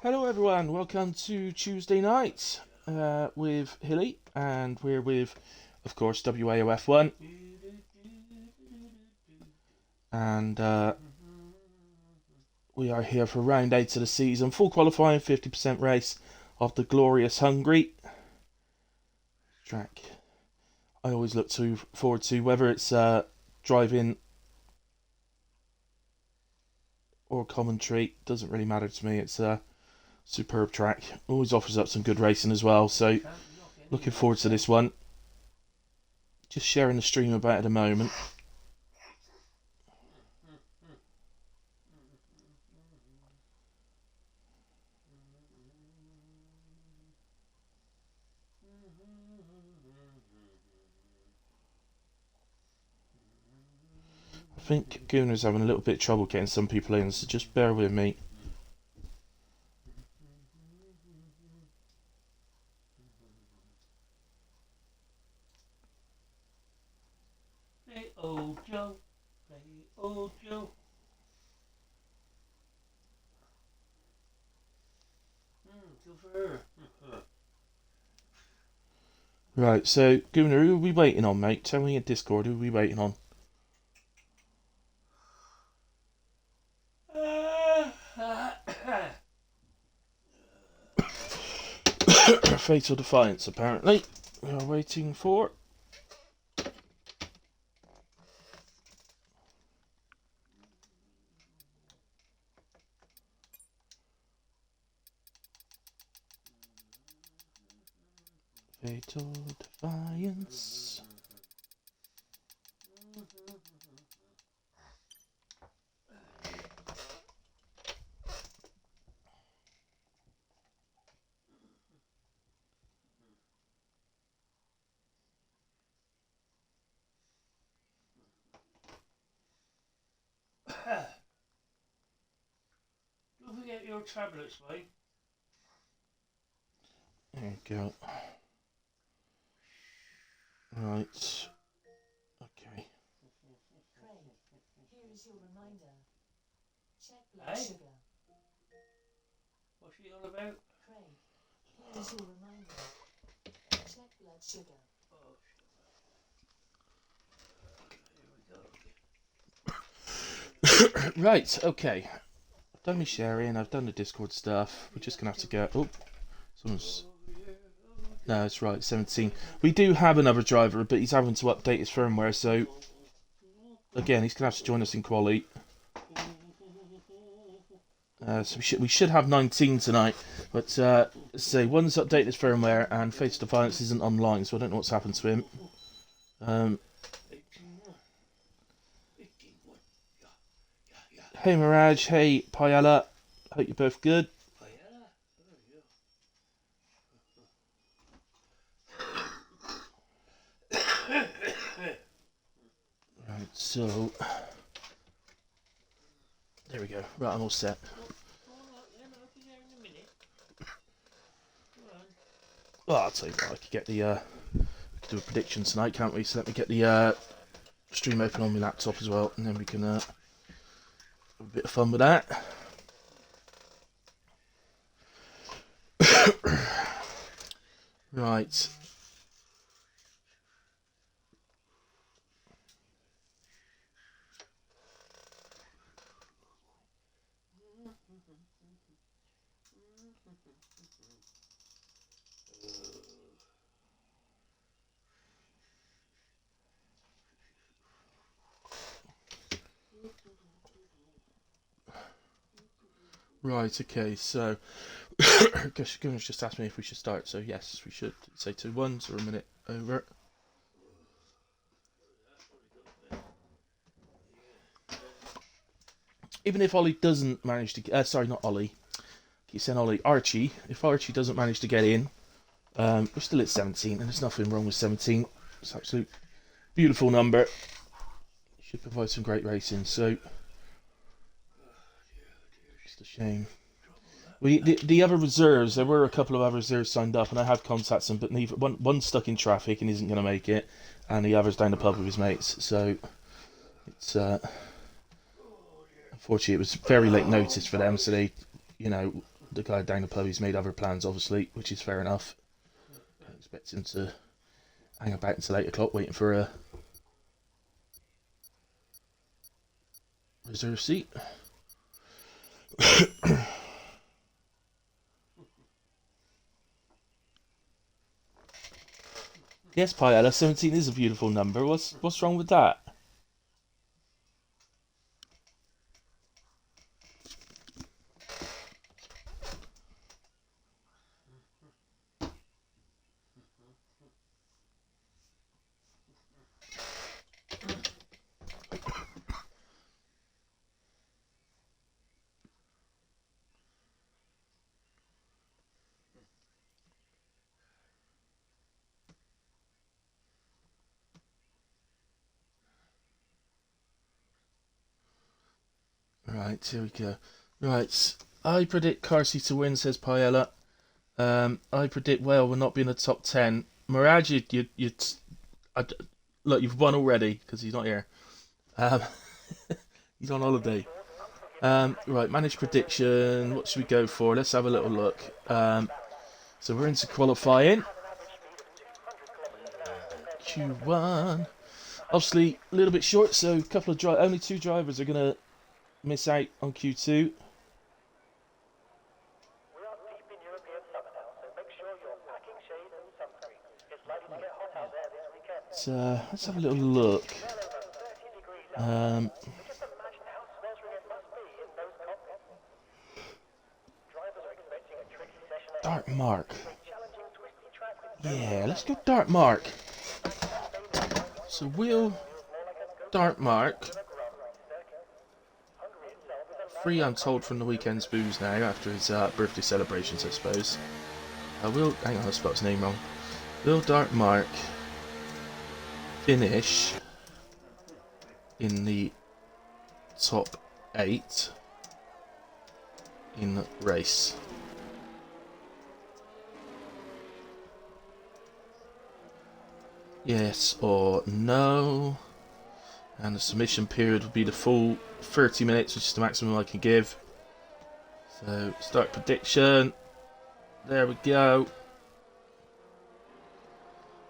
Hello everyone, welcome to Tuesday night with Hilly, and we're with, of course, WAOF1, and we are here for round 8 of the season, full qualifying, 50% race of the glorious Hungary track. I always look forward to, whether it's driving or commentary, doesn't really matter to me. It's a superb track, always offers up some good racing as well, so looking forward to this one. Just sharing the stream about at the moment. I think Gooner's having a little bit of trouble getting some people in, so just bear with me. Hey, old Joe. Hey, old Joe. Good for her. Right, so Gooner, who are we waiting on, mate? Tell me in Discord, who are we waiting on? Fatal Defiance, apparently. We are waiting for. Fatal Defiance. Don't forget your tablets, mate. There you go. Right. Okay. Craig, here is your reminder. Check blood sugar. What's she all about? Craig, here is your reminder. Check blood sugar. Oh, here we go. Right, okay. I've done my sharing, I've done the Discord stuff. We're just going to have to go. Oh, someone's. No, it's right, 17. We do have another driver, but he's having to update his firmware, so again, he's going to have to join us in quali. So we should have 19 tonight, but say one's updated his firmware and Fatal Defiance isn't online, so I don't know what's happened to him. Hey Mirage, hey Payala, hope you're both good. Right, so there we go. Right, I'm all set. Well, I'll tell you what, I could get the we could do a prediction tonight, can't we? So let me get the stream open on my laptop as well, and then we can have a bit of fun with that. Right. Right, okay, so Gunners just asked me if we should start, so yes, we should. Say 2-1, so we're a minute over. Even if Ollie doesn't manage to sorry, not Ollie, keep saying Ollie, Archie, if Archie doesn't manage to get in, we're still at 17, and there's nothing wrong with 17. It's an absolute beautiful number. Should provide some great racing, so just a shame. The other reserves, there were a couple of other reserves signed up, and I have contacted them, but neither one's stuck in traffic and isn't going to make it, and the other's down the pub with his mates. So it's unfortunately it was very late notice for them, so they, the guy down the pub, he's made other plans, obviously, which is fair enough. I expect him to hang about until 8 o'clock waiting for a reserve seat. Yes, Paella, 17 is a beautiful number. What's wrong with that? Right, here we go. Right, I predict Carsey to win, says Paella. I predict Whale will not be in the top 10. Mirage, look, you've won already because he's not here. He's on holiday. Right, managed prediction. What should we go for? Let's have a little look. So we're into qualifying. Q1. Obviously, a little bit short, so only 2 drivers are going to miss out on Q2. So let's have a little look. Dark Mark. Yeah, let's go Dark Mark. So we'll Dark Mark. Free, I'm told, from the weekend's booze now after his birthday celebrations, I suppose. Hang on, I spelled his name wrong. Will Dark Mark finish in the top 8 in the race? Yes or no? And the submission period would be the full 30 minutes, which is the maximum I can give. So, start prediction. There we go.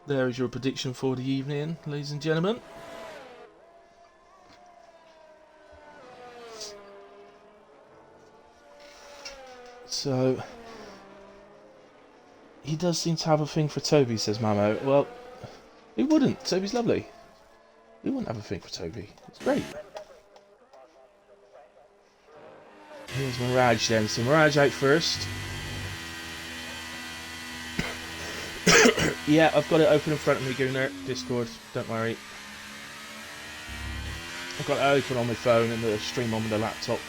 There is your prediction for the evening, ladies and gentlemen. So, he does seem to have a thing for Toby, says Mamo. Well, he wouldn't. Toby's lovely. He wouldn't have a thing for Toby. It's great. Here's Mirage then. So Mirage out first. Yeah, I've got it open in front of me, Gunnar. Discord, don't worry. I've got it open on my phone and the stream on with the laptop.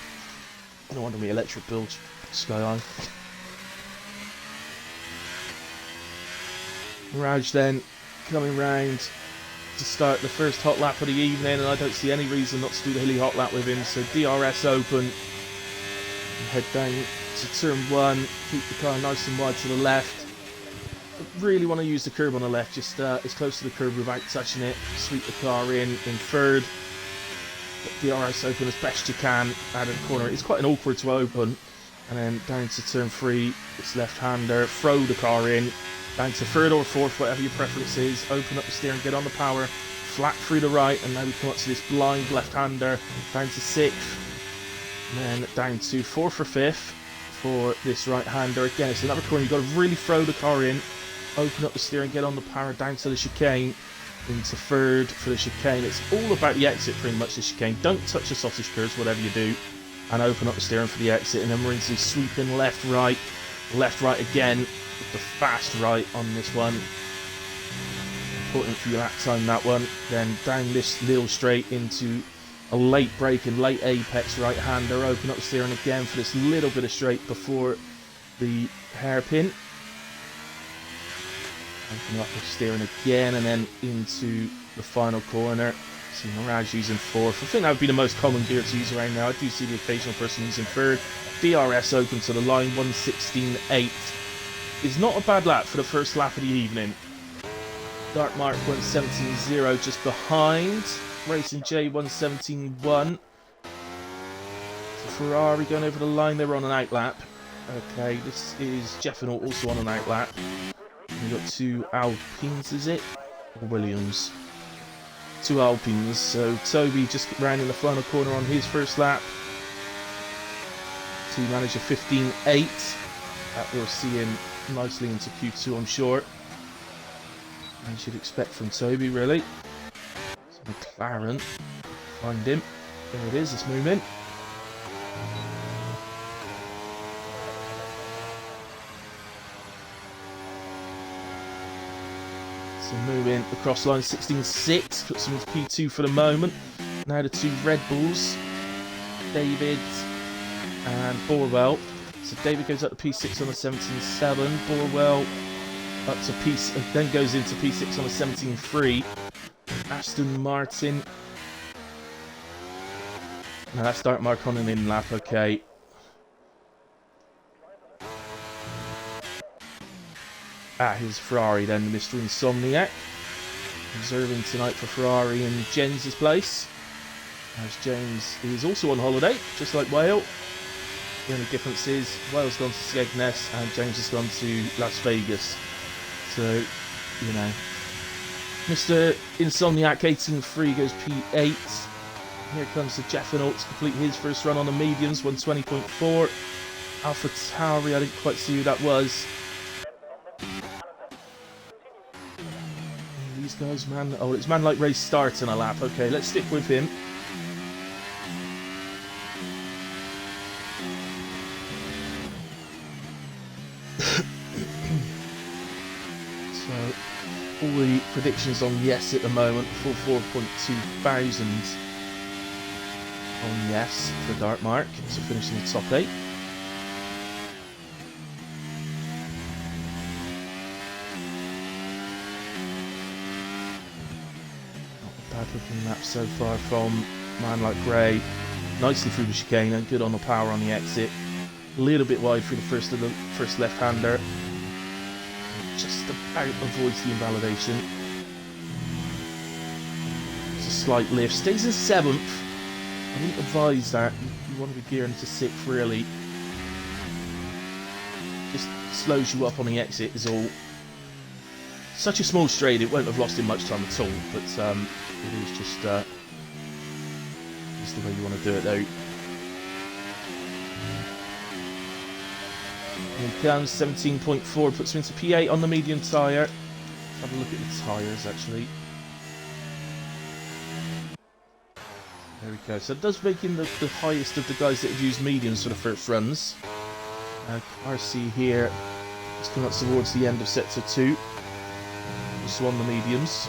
I don't want my electric bill sky high. Mirage then coming round to start the first hot lap of the evening, and I don't see any reason not to do the hilly hot lap with him. So DRS open, head down to turn 1, keep the car nice and wide to the left. I really want to use the curb on the left, just as close to the curb without touching it. Sweep the car in third. Get DRS open as best you can out of the corner. It's quite an awkward to open. And then down to turn 3, it's left-hander. Throw the car in. Down to third or fourth, whatever your preference is. Open up the steering, get on the power. Flat through the right, and now we come up to this blind left-hander. Down to 6th. And then down to 4th or 5th for this right-hander. Again, it's another corner. You've got to really throw the car in. Open up the steering, get on the power, down to the chicane. Into third for the chicane. It's all about the exit, pretty much, the chicane. Don't touch the sausage curves, whatever you do. And open up the steering for the exit. And then we're into sweeping left-right. Left-right again. With the fast right on this one. Important for your lap time, that one. Then down this little straight into a late break and late apex right-hander. Open up the steering again for this little bit of straight before the hairpin. Open up the steering again and then into the final corner. See Mirage using 4th. I think that would be the most common gear to use around now. I do see the occasional person using 3rd. DRS open to the line, 1:16.8. Is not a bad lap for the first lap of the evening. Dark Mark 1:17.0 just behind. Racing J 1:17.1. So Ferrari going over the line, they were on an out lap. Okay, this is Jeffenal also on an out lap. We've got 2 Alpines, is it? Or Williams? 2 Alpines. So Toby just rounding the final corner on his first lap to manage a 15.8. That we'll see him nicely into Q2, I'm sure. As you'd expect from Toby, really. So McLaren, find him. There it is, let's move in. So move in across line 16.6, puts him into P2 for the moment. Now the 2 Red Bulls, David and Borwell. So David goes up to P6 on a 17.7, Borwell up to P, then goes into P6 on a 17.3. Aston Martin. Now that's start mark on an in lap, okay. Here's Ferrari then, Mr. Insomniac. Observing tonight for Ferrari in James's place. As James is also on holiday, just like Whale. The only difference is Whale's gone to Skegness and James has gone to Las Vegas. So, you know. Mr. Insomniac 18.3 goes P8. Here comes the Jeffenal to complete his first run on the mediums, 120.4. Alpha Tauri, I didn't quite see who that was. These guys, man. Oh, it's Man Like Race starting a lap. Okay, let's stick with him. So, all the predictions on yes at the moment. 4.2 thousand on yes for Dark Mark. So finishing the top 8. Bad looking lap so far from Man Like Grey. Nicely through the chicane and good on the power on the exit. A little bit wide through the first left-hander. Just about avoids the invalidation. It's a slight lift. Stays in 7th. I wouldn't advise that. You want to be gearing to 6th really. Just slows you up on the exit is all. Such a small straight, it won't have lost him much time at all, but it is just the way you want to do it though. Here he comes, 17.4, puts him into P8 on the medium tyre. Let's have a look at the tyres actually. There we go, so it does make him the highest of the guys that have used mediums for the first runs. RC here, it's coming up towards the end of sector 2. Also on the mediums.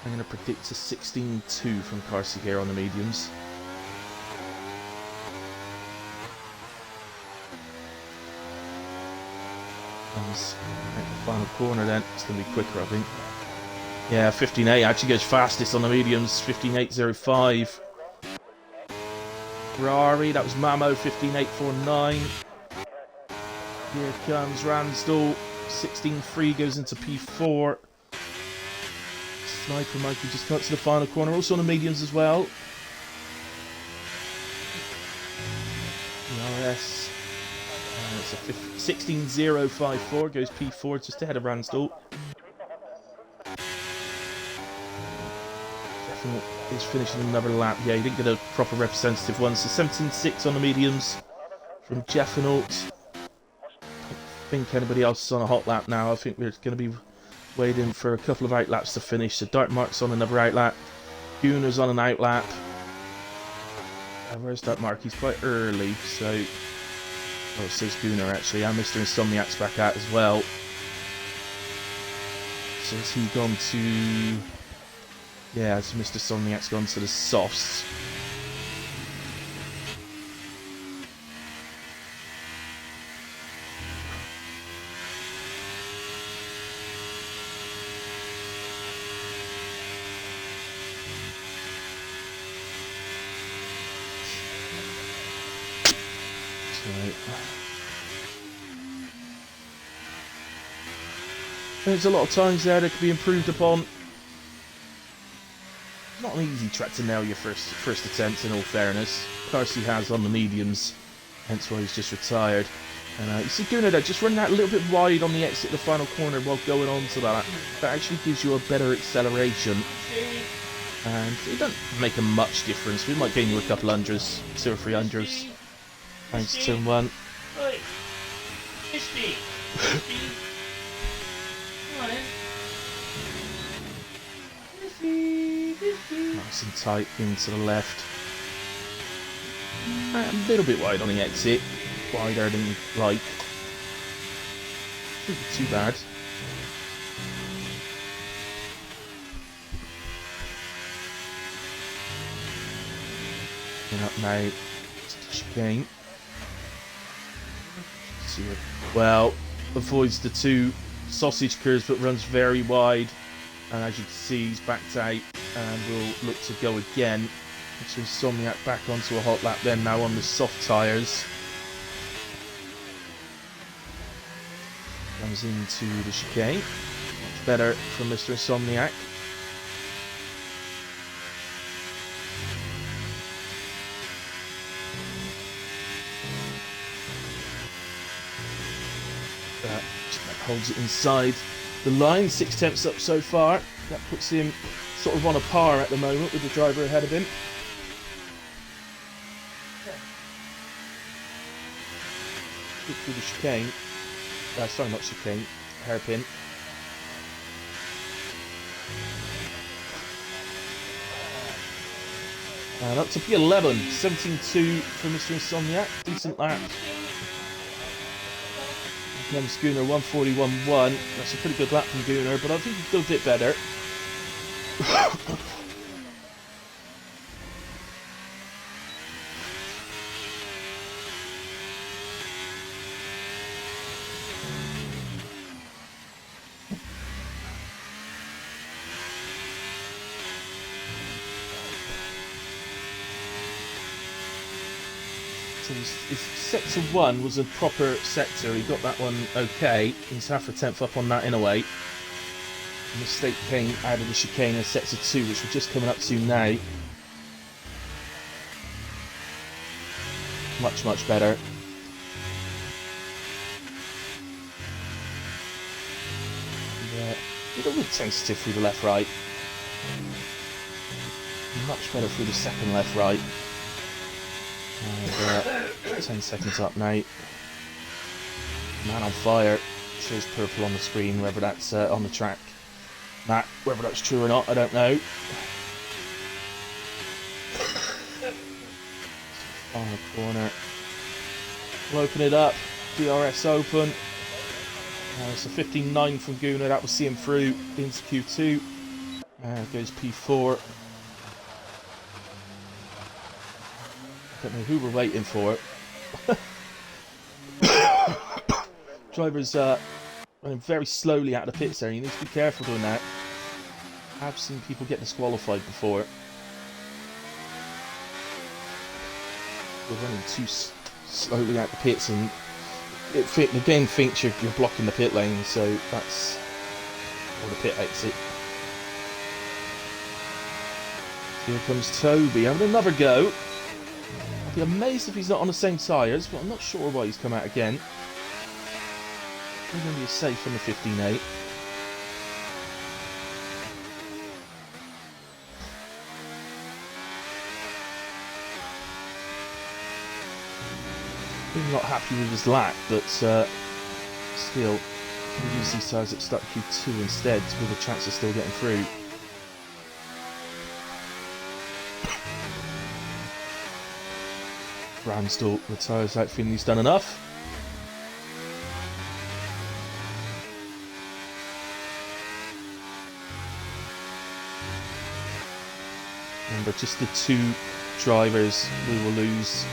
I'm going to predict a 16.2 from Carsey here on the mediums. And at the final corner then, it's going to be quicker I think. Yeah, 15.8 actually goes fastest on the mediums, 15.8.05. Ferrari, that was Mamo, 15.8.49. Here comes Ransdell, 16.3 goes into P4. Sniper Mikey just cuts to the final corner, also on the mediums as well. The RS, it's a 16.054, goes P4 just ahead of Ransdell. Is finishing another lap. Yeah, he didn't get a proper representative one. So 17.6 on the mediums from Jeffenal. I think anybody else is on a hot lap now. I think we're going to be waiting for a couple of out laps to finish. So Dark Mark's on another out lap. Gunner's on an out lap. Where's Dark Mark? He's quite early. So, oh, it says Gunner actually. And Mr. Insomniac's back out as well. So has he gone to... Yeah, so Mr. Somniac's gone to the softs. There's a lot of times there that could be improved upon. It's not an easy track to nail your first attempt, in all fairness. Darcy has on the mediums, hence why he's just retired. And you see Gunnar there, just running out a little bit wide on the exit of the final corner while going on to that. That actually gives you a better acceleration. And it doesn't make a much difference. We might gain you a couple hundreds, 2 or 3 hundreds. Thanks to turn 1. Right. 50. 50. Come on in. 50. 50. Nice and tight into the left. A little bit wide on the exit. Wider than you'd like. Shouldn't be too bad. Up now to the chicane. See it. Well, avoids the 2 sausage curves but runs very wide, and as you can see he's backed out and will look to go again. So Insomniac back onto a hot lap then, now on the soft tyres. Comes into the chicane. Much better from Mr. Insomniac. Holds it inside the line, 6 tenths up so far. That puts him sort of on a par at the moment with the driver ahead of him. Look through the chicane. Sorry, not chicane, hairpin. And up to P11, 17.2 for Mr. Insomniac. Decent lap. Comes Gunnar 141.1. That's a pretty good lap from Gunnar, but I think he's done a bit better. So his sector 1 was a proper sector. He got that one okay. He's half a tenth up on that in a way. A mistake came out of the chicane in sector 2, which we're just coming up to now. Much, much better. Yeah, a little bit sensitive through the left-right. Much better through the second left-right. And 10 seconds up now. Man on fire. Shows purple on the screen, whether that's on the track. Matt, whether that's true or not, I don't know. Final corner. We'll open it up. DRS open. It's a 15.9 from Gunnar. That will see him through into Q2. Goes P4. Don't know who we're waiting for. Driver's running very slowly out of the pits there. You need to be careful doing that. I've seen people get disqualified before. You're running too slowly out the pits, and the game thinks you're blocking the pit lane, so that's or the pit exit. Here comes Toby having another go. I'd be amazed if he's not on the same tyres, but I'm not sure why he's come out again. He's going to be safe on the 15.8. I'm not happy with his lap, but still, we'll use these tyres at start Q2 instead with a chance of still getting through. Ramsdell retires out, feeling he's done enough. Remember, just the 2 drivers we will lose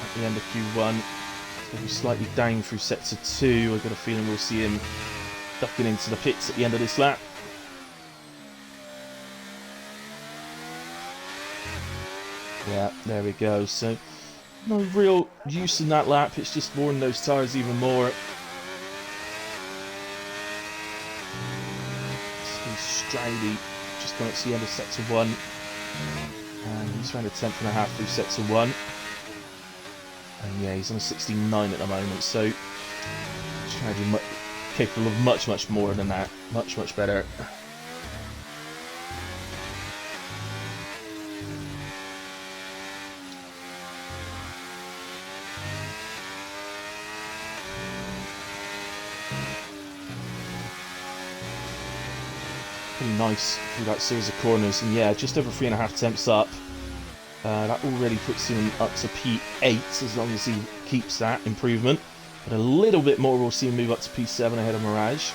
at the end of Q1. So we're slightly down through sector 2. I've got a feeling we'll see him ducking into the pits at the end of this lap. Yeah, there we go. So no real use in that lap. It's just worn those tyres even more. Drowdy just coming up to the end of sector 1. And he's around a 10th and a half through sector 1. And yeah, he's on a 16.9 at the moment, so Drowdy capable of much more than that. Much better. Pretty nice through that series of corners, and yeah, just over 3.5 temps up. That already puts him up to P8 as long as he keeps that improvement. But a little bit more, we'll see him move up to P7 ahead of Mirage.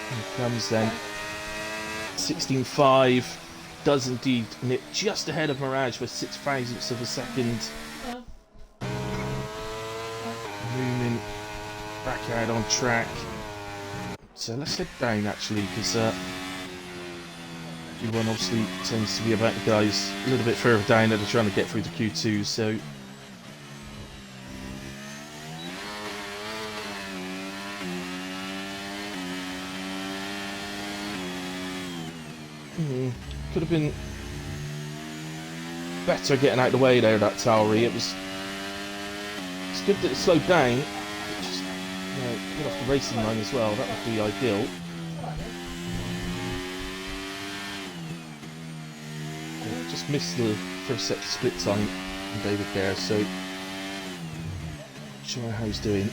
Here comes then 16.5. Does indeed nip just ahead of Mirage for 0.06 of a second. Moving back out on track. So let's head down actually, because Q1 obviously tends to be about the guys a little bit further down that are trying to get through to Q2. So could have been better getting out of the way there, that Tauri. It's good that it slowed down. It just, get off the racing line as well. That would be ideal. Yeah, just missed the first set split time from David there, so not sure how he's doing.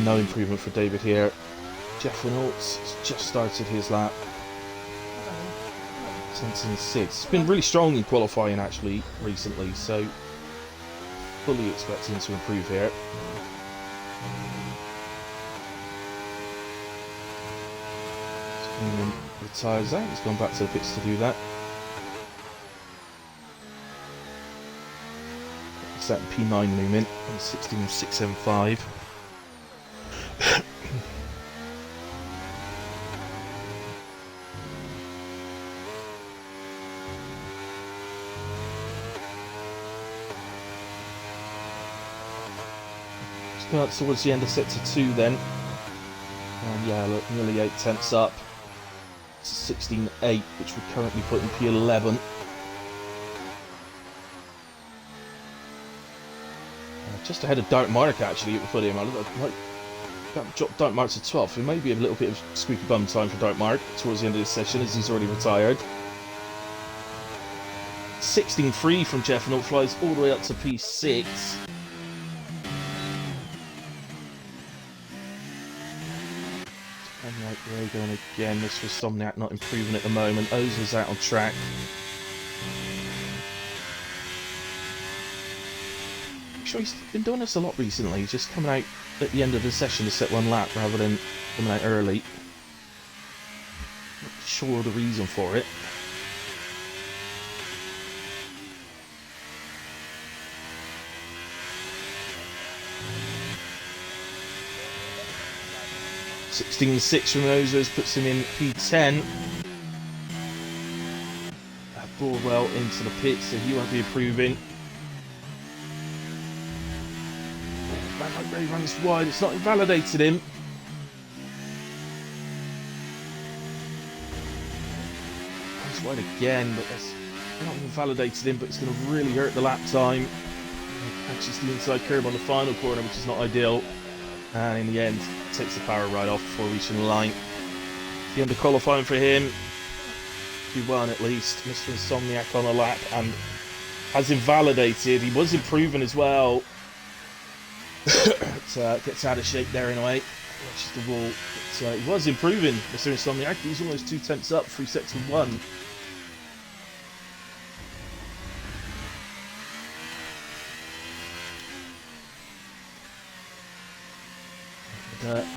No improvement for David here. Jeff Reynolds has just started his lap. 10.6. It's been really strong in qualifying actually recently, so fully expect him to improve here. Just cleaning the tyres out. He's gone back to the pits to do that. It's that P9 movement on 16.675. Out towards the end of sector 2 then, and yeah, look, nearly 8 tenths up. It's 16.8, which we're currently put in P11. Just ahead of Dark Mark actually, it would put him. I might drop Dark Mark to 12th. It may be a little bit of squeaky bum time for Dark Mark towards the end of this session, as he's already retired. 16.3 from Jeff Reynolds, flies all the way up to P6. Right, we're going again. This was Somniac not improving at the moment. Ozer's out on track. I'm sure he's been doing this a lot recently. He's just coming out at the end of the session to set one lap rather than coming out early. Not sure the reason for it. (16.6) from Ozers puts him in P10. Broadwell into the pit, so he won't be improving. Ray runs wide, it's not invalidated him. Runs wide again, but that's not invalidated him, but it's going to really hurt the lap time. Catches the inside curb on the final corner, which is not ideal. And in the end, takes the power right off before reaching the line. The end of qualifying for him. Q1 at least. Mr. Insomniac on a lap and has invalidated. He was improving as well. Gets out of shape there in a way. Watches the wall. But, he was improving, Mr. Insomniac. He's almost 2 tenths up through sector 1.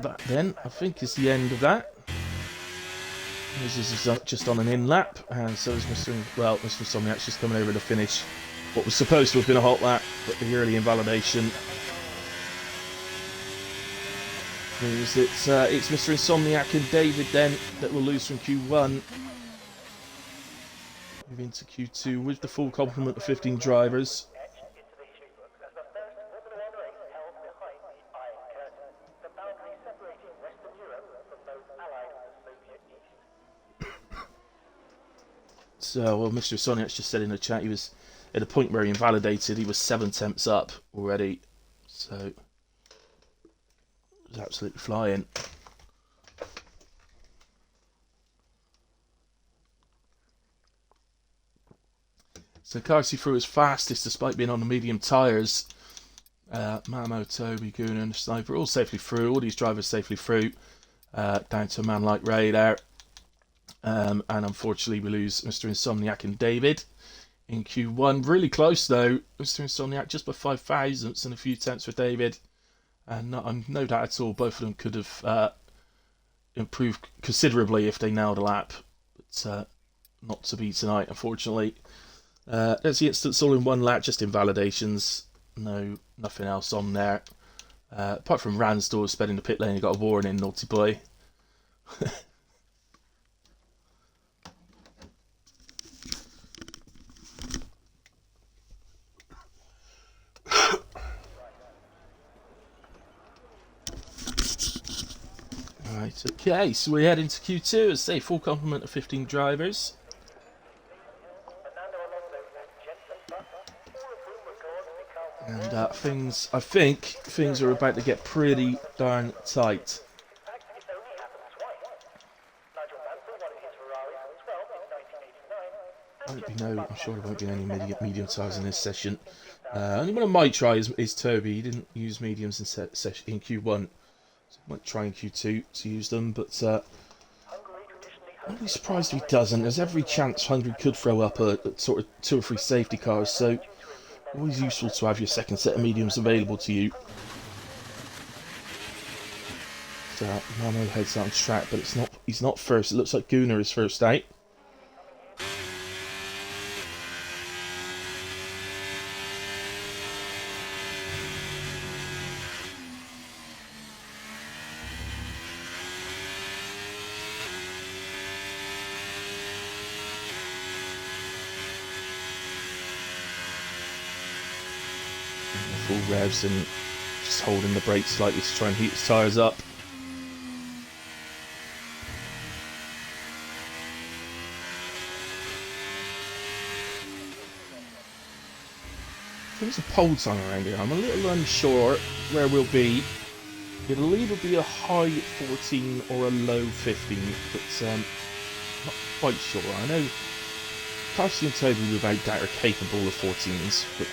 That then, I think, is the end of that. This is just on an in lap, and so is Mr. Insomniac's just coming over to finish what was supposed to have been a hot lap, but the early invalidation means it's Mr. Insomniac and David then that will lose from Q1. Move into Q2 with the full complement of 15 drivers. So, well, Mr. Insomniac's just said in the chat he was at a point where he invalidated. He was 7 tenths up already, so it was absolutely flying. So Carty through his fastest despite being on the medium tyres. Mamo, Toby, Gooner and Sniper all safely through. All these drivers safely through. Down to a man like Ray there. And unfortunately we lose Mr. Insomniac and David in Q1. Really close though. Mr. Insomniac just by 5 thousandths and a few tenths for David. And no doubt at all both of them could have improved considerably if they nailed a lap. But not to be tonight, unfortunately. There's the instance all in one lap, just invalidations. No, nothing else on there. Apart from Ransdorf sped in the pit lane, he got a warning, naughty boy. Right, okay, so we head into Q2, as say, full complement of 15 drivers. And I think things are about to get pretty darn tight. I'm sure there won't be any medium tyres in this session. Only one I might try is Toby. He didn't use mediums in Q1, so I might try in Q2 to use them. But I'd be surprised if he doesn't. There's every chance Hungary could throw up a sort of 2 or 3 safety cars. So always useful to have your second set of mediums available to you. So Mamo heads out on track, but he's not first. It looks like Gooner is first out. Full revs and just holding the brakes slightly to try and heat his tyres up. There's a pole time around here. I'm a little unsure where we'll be. It'll either be a high 14 or a low 15, but not quite sure. I know Darcy and Toby without doubt are capable of 14s, but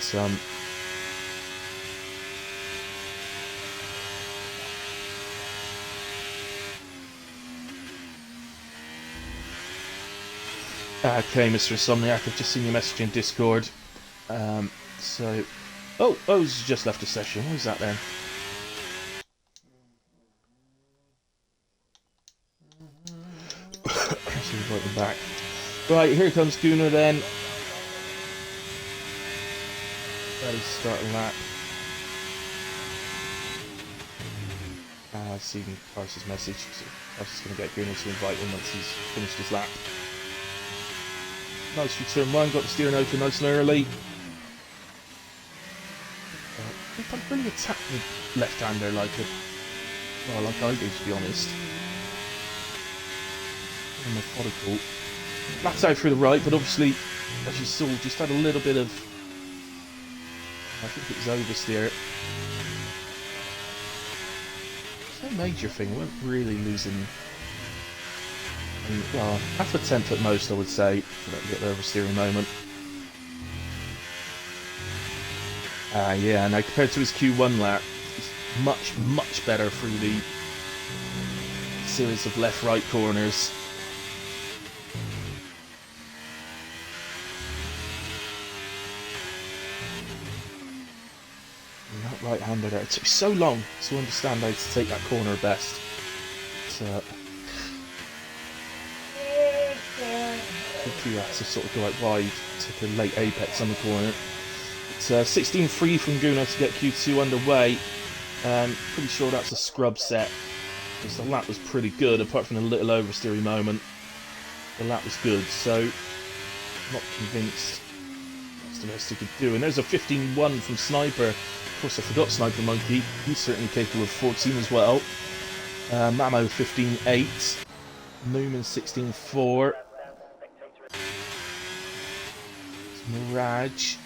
okay, Mr. Insomniac, I've just seen your message in Discord. So, O's just left a session. What is that then? Let's invite him back. Right, here comes Gooner then. Ready to start a lap. See Price's message. So Price is going to get Gooner to invite him once he's finished his lap. Nice for turn 1, got the steering open nice and early. I think I'm really attacking the left-hander like I do, to be honest. I'm methodical. Flat out through the right, but obviously, as you saw, just had a little bit of, I think it was oversteer. It's no major thing, we weren't really losing. Well, half a tenth at most, I would say, for that little oversteering moment. Yeah, now compared to his Q1 lap, he's much, much better through the series of left-right corners. And that right-hander there, it took so long to understand how to take that corner best. But, I think he had to sort of go out wide, take a late apex on the corner. 16.3 from Guna to get Q2 underway. Pretty sure that's a scrub set, because the lap was pretty good, apart from a little oversteering moment. The lap was good, so not convinced that's the best he could do. And there's a 15.1 from Sniper. Of course, I forgot Sniper Monkey. He's certainly capable of 14 as well. Mamo 15.8. Newman 16.4. Mirage.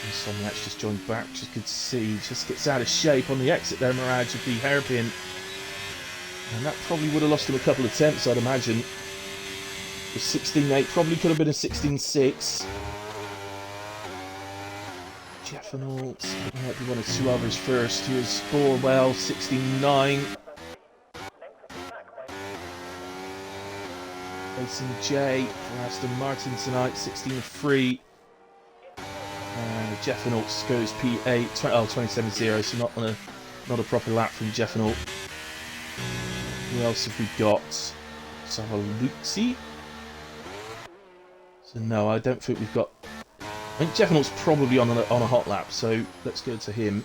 Someone that's just joined back, just could see, just gets out of shape on the exit there. Mirage would be hairpin, and that probably would have lost him a couple of tenths, I'd imagine. The 16.8 probably could have been a 16.6. Jeff and Alt might be one or two others first. Here's Borwell 16.9. Facing J for Aston Martin tonight 16.3. Jeff and Alt goes P8, 27.0, so not a proper lap from Jeff and Alt. Who else have we got? Savaluxi? So no, I don't think we've got... I think Jeff and Alt's probably on a hot lap, so let's go to him.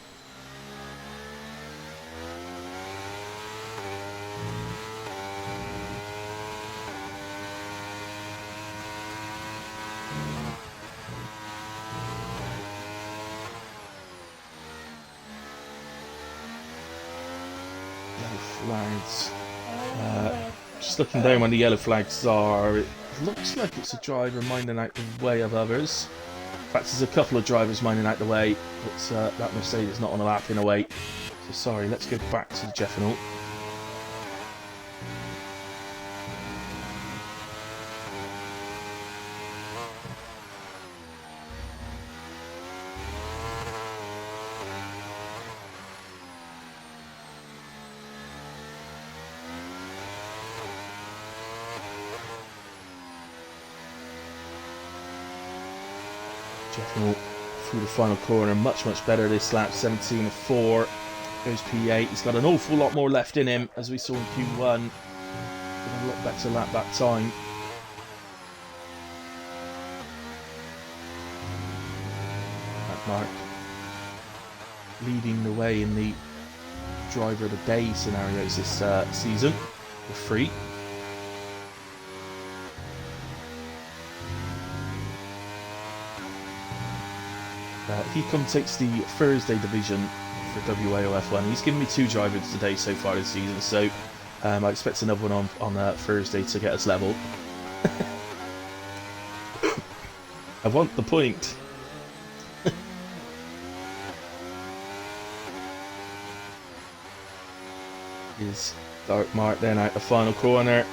Flags. Just looking down when the yellow flags are, it looks like it's a driver minding out the way of others. In fact, there's a couple of drivers minding out the way, but that Mercedes is not on a lap in a way. So sorry, let's go back to the Jeff and Alt. Jeff and Alt through the final corner, much better this lap, 17.4, goes P8. He's got an awful lot more left in him, as we saw in Q1. Did a lot better lap that time. That Mark leading the way in the driver of the day scenarios this season, with 3. He takes the Thursday division for WAOF1. He's given me 2 drivers today so far this season, so I expect another one on Thursday to get us level. I want the point. Is Dark Mark then out the final corner.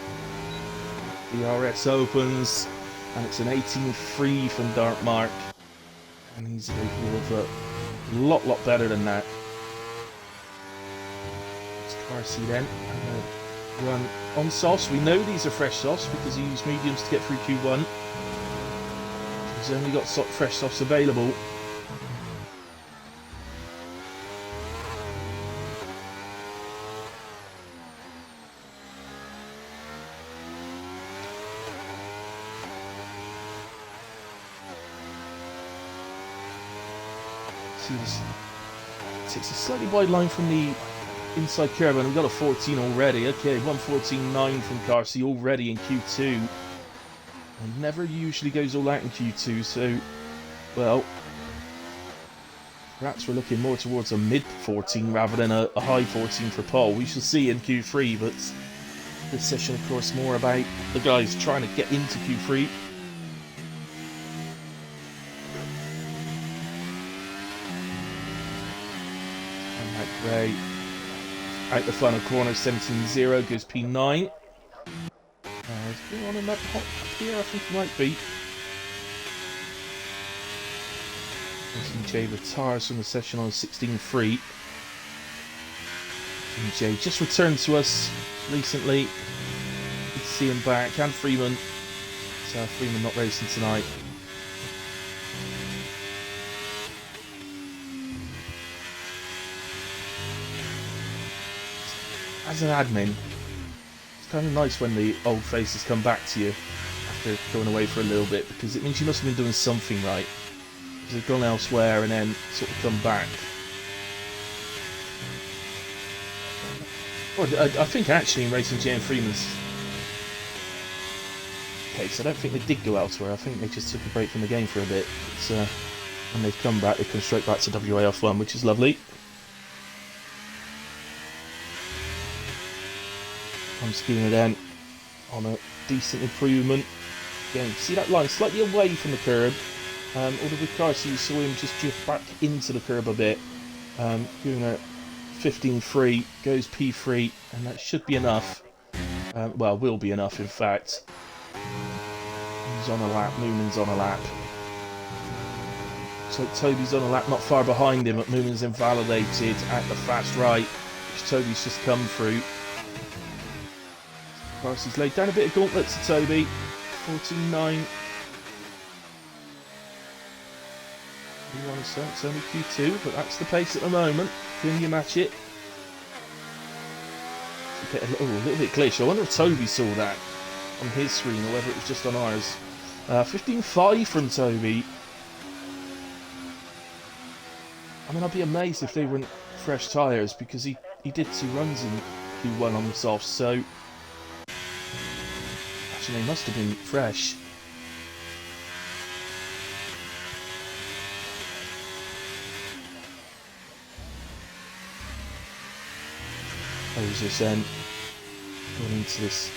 DRS opens, and it's an 18.3 from Dark Mark. And he's capable of a lot better than that. It's Carsey then. Run on sauce. We know these are fresh sauce because he used mediums to get through Q1. He's only got fresh sauce available. Takes a slightly wide line from the inside curve, and we've got a 14 already. Okay, 1:14.9 from Carsey already in Q2. And never usually goes all out in Q2, so, well, perhaps we're looking more towards a mid 14 rather than a high 14 for pole. We shall see in Q3, but this session, of course, more about the guys trying to get into Q3. Ray out the final corner, 17.0, goes P9. Is he on a hot lap here? I think he might be. Jay retires from the session on 16.3. Jay just returned to us recently. Good to see him back. And Freeman. So Freeman not racing tonight. As an admin, it's kind of nice when the old faces come back to you they're going away for a little bit, because it means you must have been doing something right. Because they've gone elsewhere and then sort of come back. Or I think actually in Racing J and Freeman's case, I don't think they did go elsewhere. I think they just took a break from the game for a bit. When they've come back, they come straight back to WAOF1, which is lovely. I'm skiing then on a decent improvement. Again, see that line slightly away from the curb. Although with Carson, you saw him just drift back into the curb a bit. Doing a 15.3, goes P3, and that should be enough. Well, will be enough, in fact. He's on a lap, Moonman's on a lap. So Toby's on a lap not far behind him, but Moonman's invalidated at the fast right, which Toby's just come through. Carsey's laid down a bit of gauntlet to Toby. 14.9. It's only Q2, but that's the pace at the moment. Can you match it? Get a little bit glitch. I wonder if Toby saw that on his screen or whether it was just on ours. 15.5 from Toby. I mean, I'd be amazed if they weren't fresh tyres, because he did 2 runs in Q1 on the softs, so actually they must have been fresh. Moses then going into this,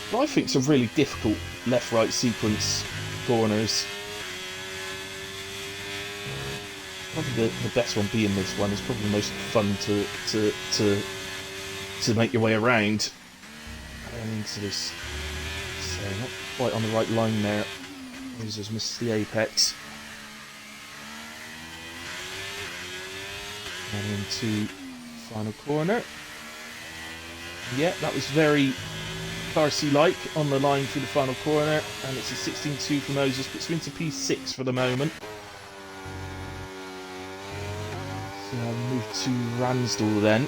what I think is a really difficult left-right sequence corners. Probably the best one being this one. Is probably the most fun to make your way around. And into this, so not quite on the right line there. Moses missed the apex. And into final corner. Yeah, that was very Carsey-like on the line through the final corner, and it's a 16.2 for Moses, puts him into P6 for the moment. So I'll move to Ransdell then.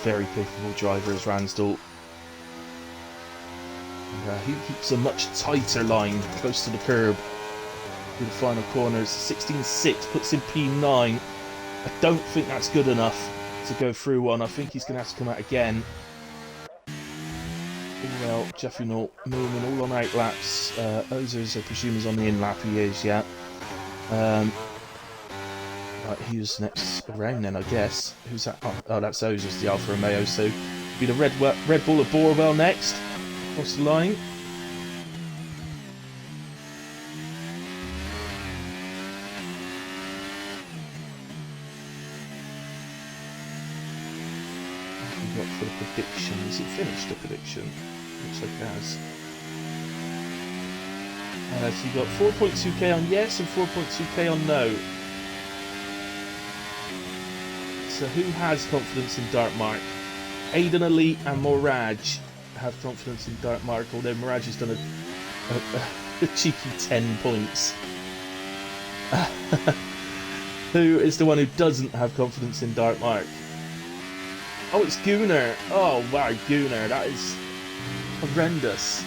Very capable driver is Ransdell. And, he keeps a much tighter line close to the curb through the final corners. 16.6 puts him P9. I don't think that's good enough to go through one. I think he's going to have to come out again. Well, Jeffrey Millman all on out laps. Ozers, I presume, is on the in lap. He is, yeah. Right, who's next around then, I guess? Who's that? Oh, that's Ozers, the Alfa Romeo. So, be the Red Bull of Borwell next. Across the line. What have we got for the prediction? Is it finished, the prediction? Looks like it has. So you've got 4.2k on yes and 4.2k on no. So who has confidence in Dartmark? Aiden Elite and Moraj have confidence in Dartmark, although Moraj has done a cheeky 10 points. Who is the one who doesn't have confidence in Dartmark? Oh, it's Gunnar. Oh, wow, Gunnar. That is horrendous.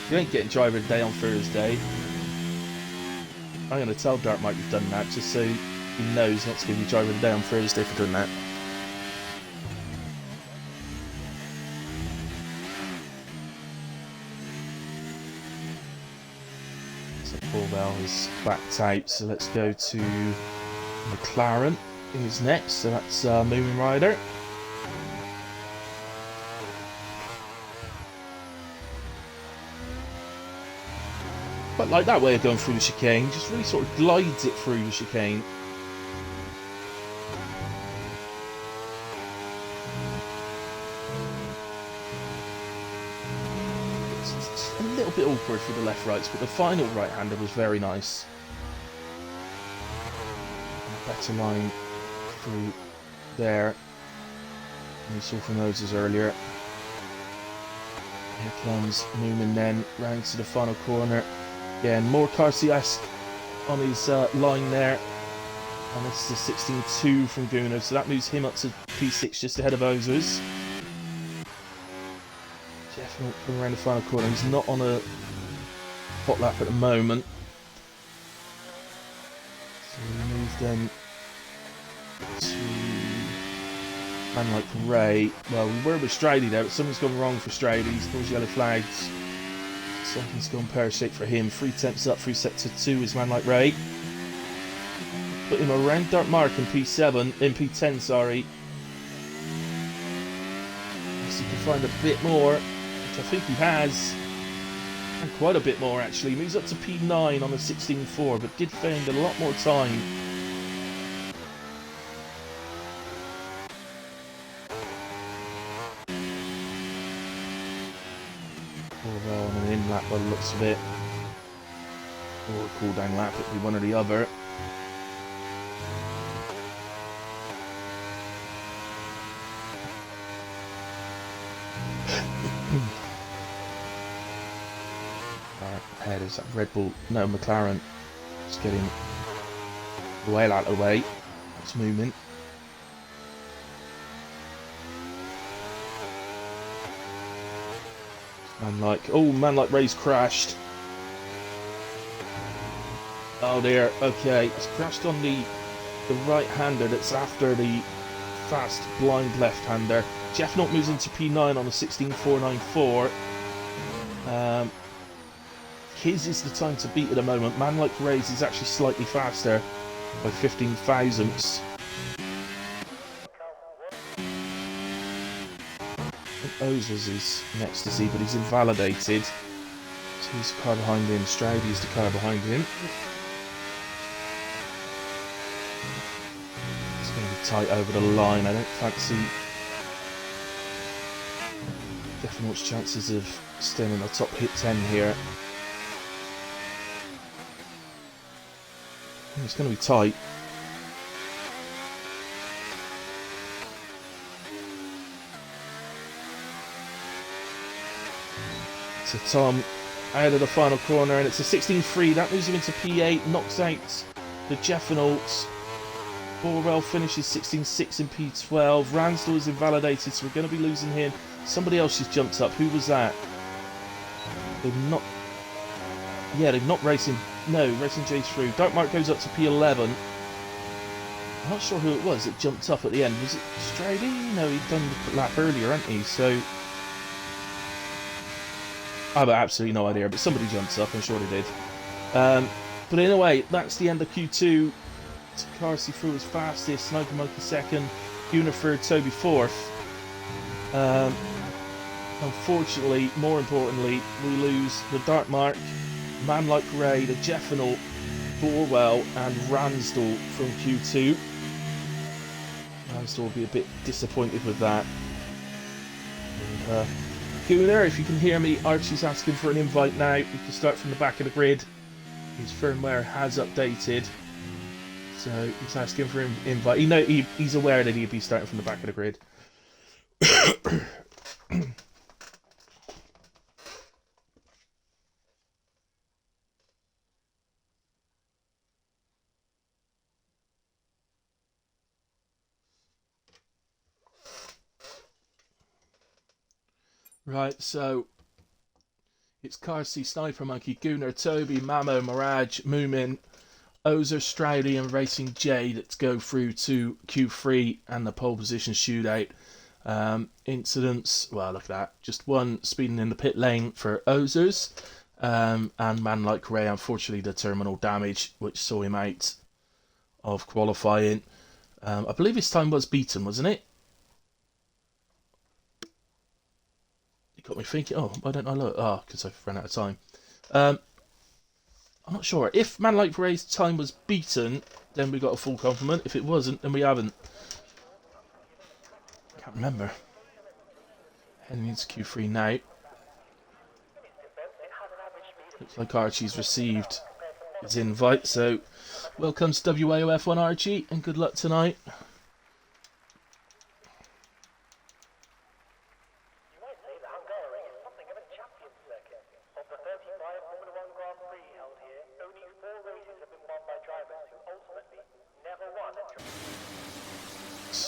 You ain't getting driver of the day on Thursday. I'm going to tell Dartmark you've done that, just so he knows not to give you driver of the day on Thursday for doing that. So Borwell is backed out, so let's go to McLaren, who's next, so that's Moomin Rider. But like that way of going through the chicane, just really sort of glides it through the chicane. It's a little bit awkward for the left-rights, but the final right-hander was very nice. And a better line through there. we saw from those earlier. Here comes Newman then, round to the final corner. Again, more Carsey-esque on his line there. And this is a 16.2 from Gunnar, so that moves him up to P6 just ahead of Ozers. Jeff not coming around the final corner. He's not on a hot lap at the moment. So we move then to man like Ray. Well, we were with Strady there, but something's gone wrong for Strady. He's those yellow flags. Something's gone pear-shaped for him. 3 tenths up, 3 sector 2 is man like Ray. Put him around Dark Mark in P7, in P10, sorry. So he can find a bit more, which I think he has. And quite a bit more actually. Moves up to P9 on a 16.4, but did find a lot more time. Well, on an in lap by the looks of it. Or a cool down lap, it'd be one or the other. Ahead is that Red Bull, no, McLaren. Just getting well out of the way. That's movement. Man like Ray's crashed. Oh dear, okay. It's crashed on the right-hander that's after the fast blind left-hander. Jeff Knott moves into P9 on a 16.494. His is the time to beat at the moment. Man like Ray's is actually slightly faster by 15 thousandths. Ozers is next to see, but he's invalidated. So he's the car behind him. Strady is the car behind him. It's going to be tight over the line. I don't fancy definite chances of staying in the top hit 10 here. It's going to be tight. So Tom out of the final corner, and it's a 16.3. That moves him into P8, knocks out the Jeffenalt. Borwell finishes 16.6 in P12. Ransdell is invalidated, so we're going to be losing him. Somebody else just jumped up. Who was that? They've not... Yeah, they've not racing... No, racing J through. Dark Mark goes up to P11. I'm not sure who it was that jumped up at the end. Was it Strady? No, he'd done the lap earlier, hadn't he? So... I have absolutely no idea, but somebody jumps up, I'm sure they did. But anyway, that's the end of Q2. Carsey through his fastest, Sniper Monkey second, Gunnar third, Toby fourth. Unfortunately, more importantly, we lose the Dark Mark, Man Like Ray, the Jeffenalt, Borwell and Ransdell from Q2. Ransdell will be a bit disappointed with that. And, Gunnar, if you can hear me, Archie's asking for an invite now. We can start from the back of the grid. His firmware has updated, so he's asking for an invite. He's aware that he'd be starting from the back of the grid. Right, so it's Carsey, Sniper Monkey, Gunnar, Toby, Mamo, Mirage, Moomin, Ozer, Strady and Racing J that go through to Q3 and the pole position shootout. Incidents, well, look at that. Just one speeding in the pit lane for Ozers. And Man Like Ray, unfortunately, the terminal damage, which saw him out of qualifying. I believe his time was beaten, wasn't it? Got me thinking, oh, why don't I look? Oh, because I've run out of time. I'm not sure. If Man Like Ray's time was beaten, then we got a full compliment. If it wasn't, then we haven't. Can't remember. Heading into Q3 now. Looks like Archie's received his invite, so welcome to WAOF1 Archie, and good luck tonight.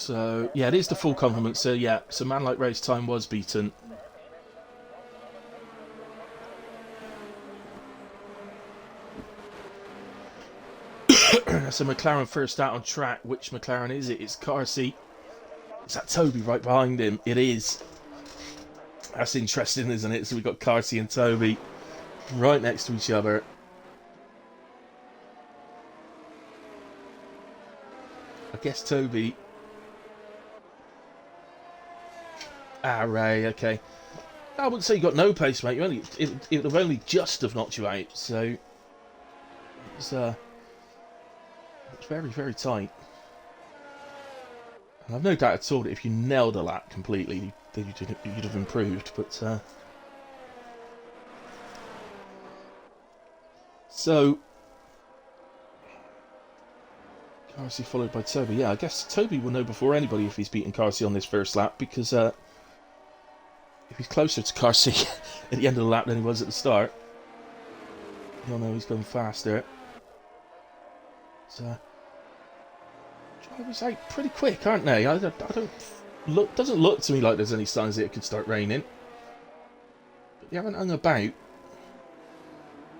So, yeah, it is the full complement. So, yeah, so Man Like Race time was beaten. So, McLaren first out on track. Which McLaren is it? It's Carsey. Is that Toby right behind him? It is. That's interesting, isn't it? So, we've got Carsey and Toby right next to each other. I guess Toby... Ray, okay. I wouldn't say you got no pace, mate. It would have only just have knocked you out, so... It's very, very tight. And I've no doubt at all that if you nailed a lap completely, then you'd have improved, but... So... Carsey followed by Toby. Yeah, I guess Toby will know before anybody if he's beaten Carsey on this first lap, because if he's closer to Carsey at the end of the lap than he was at the start, you'll know he's going faster. So, drivers out pretty quick, aren't they? I don't look. Doesn't look to me like there's any signs that it could start raining. But they haven't hung about.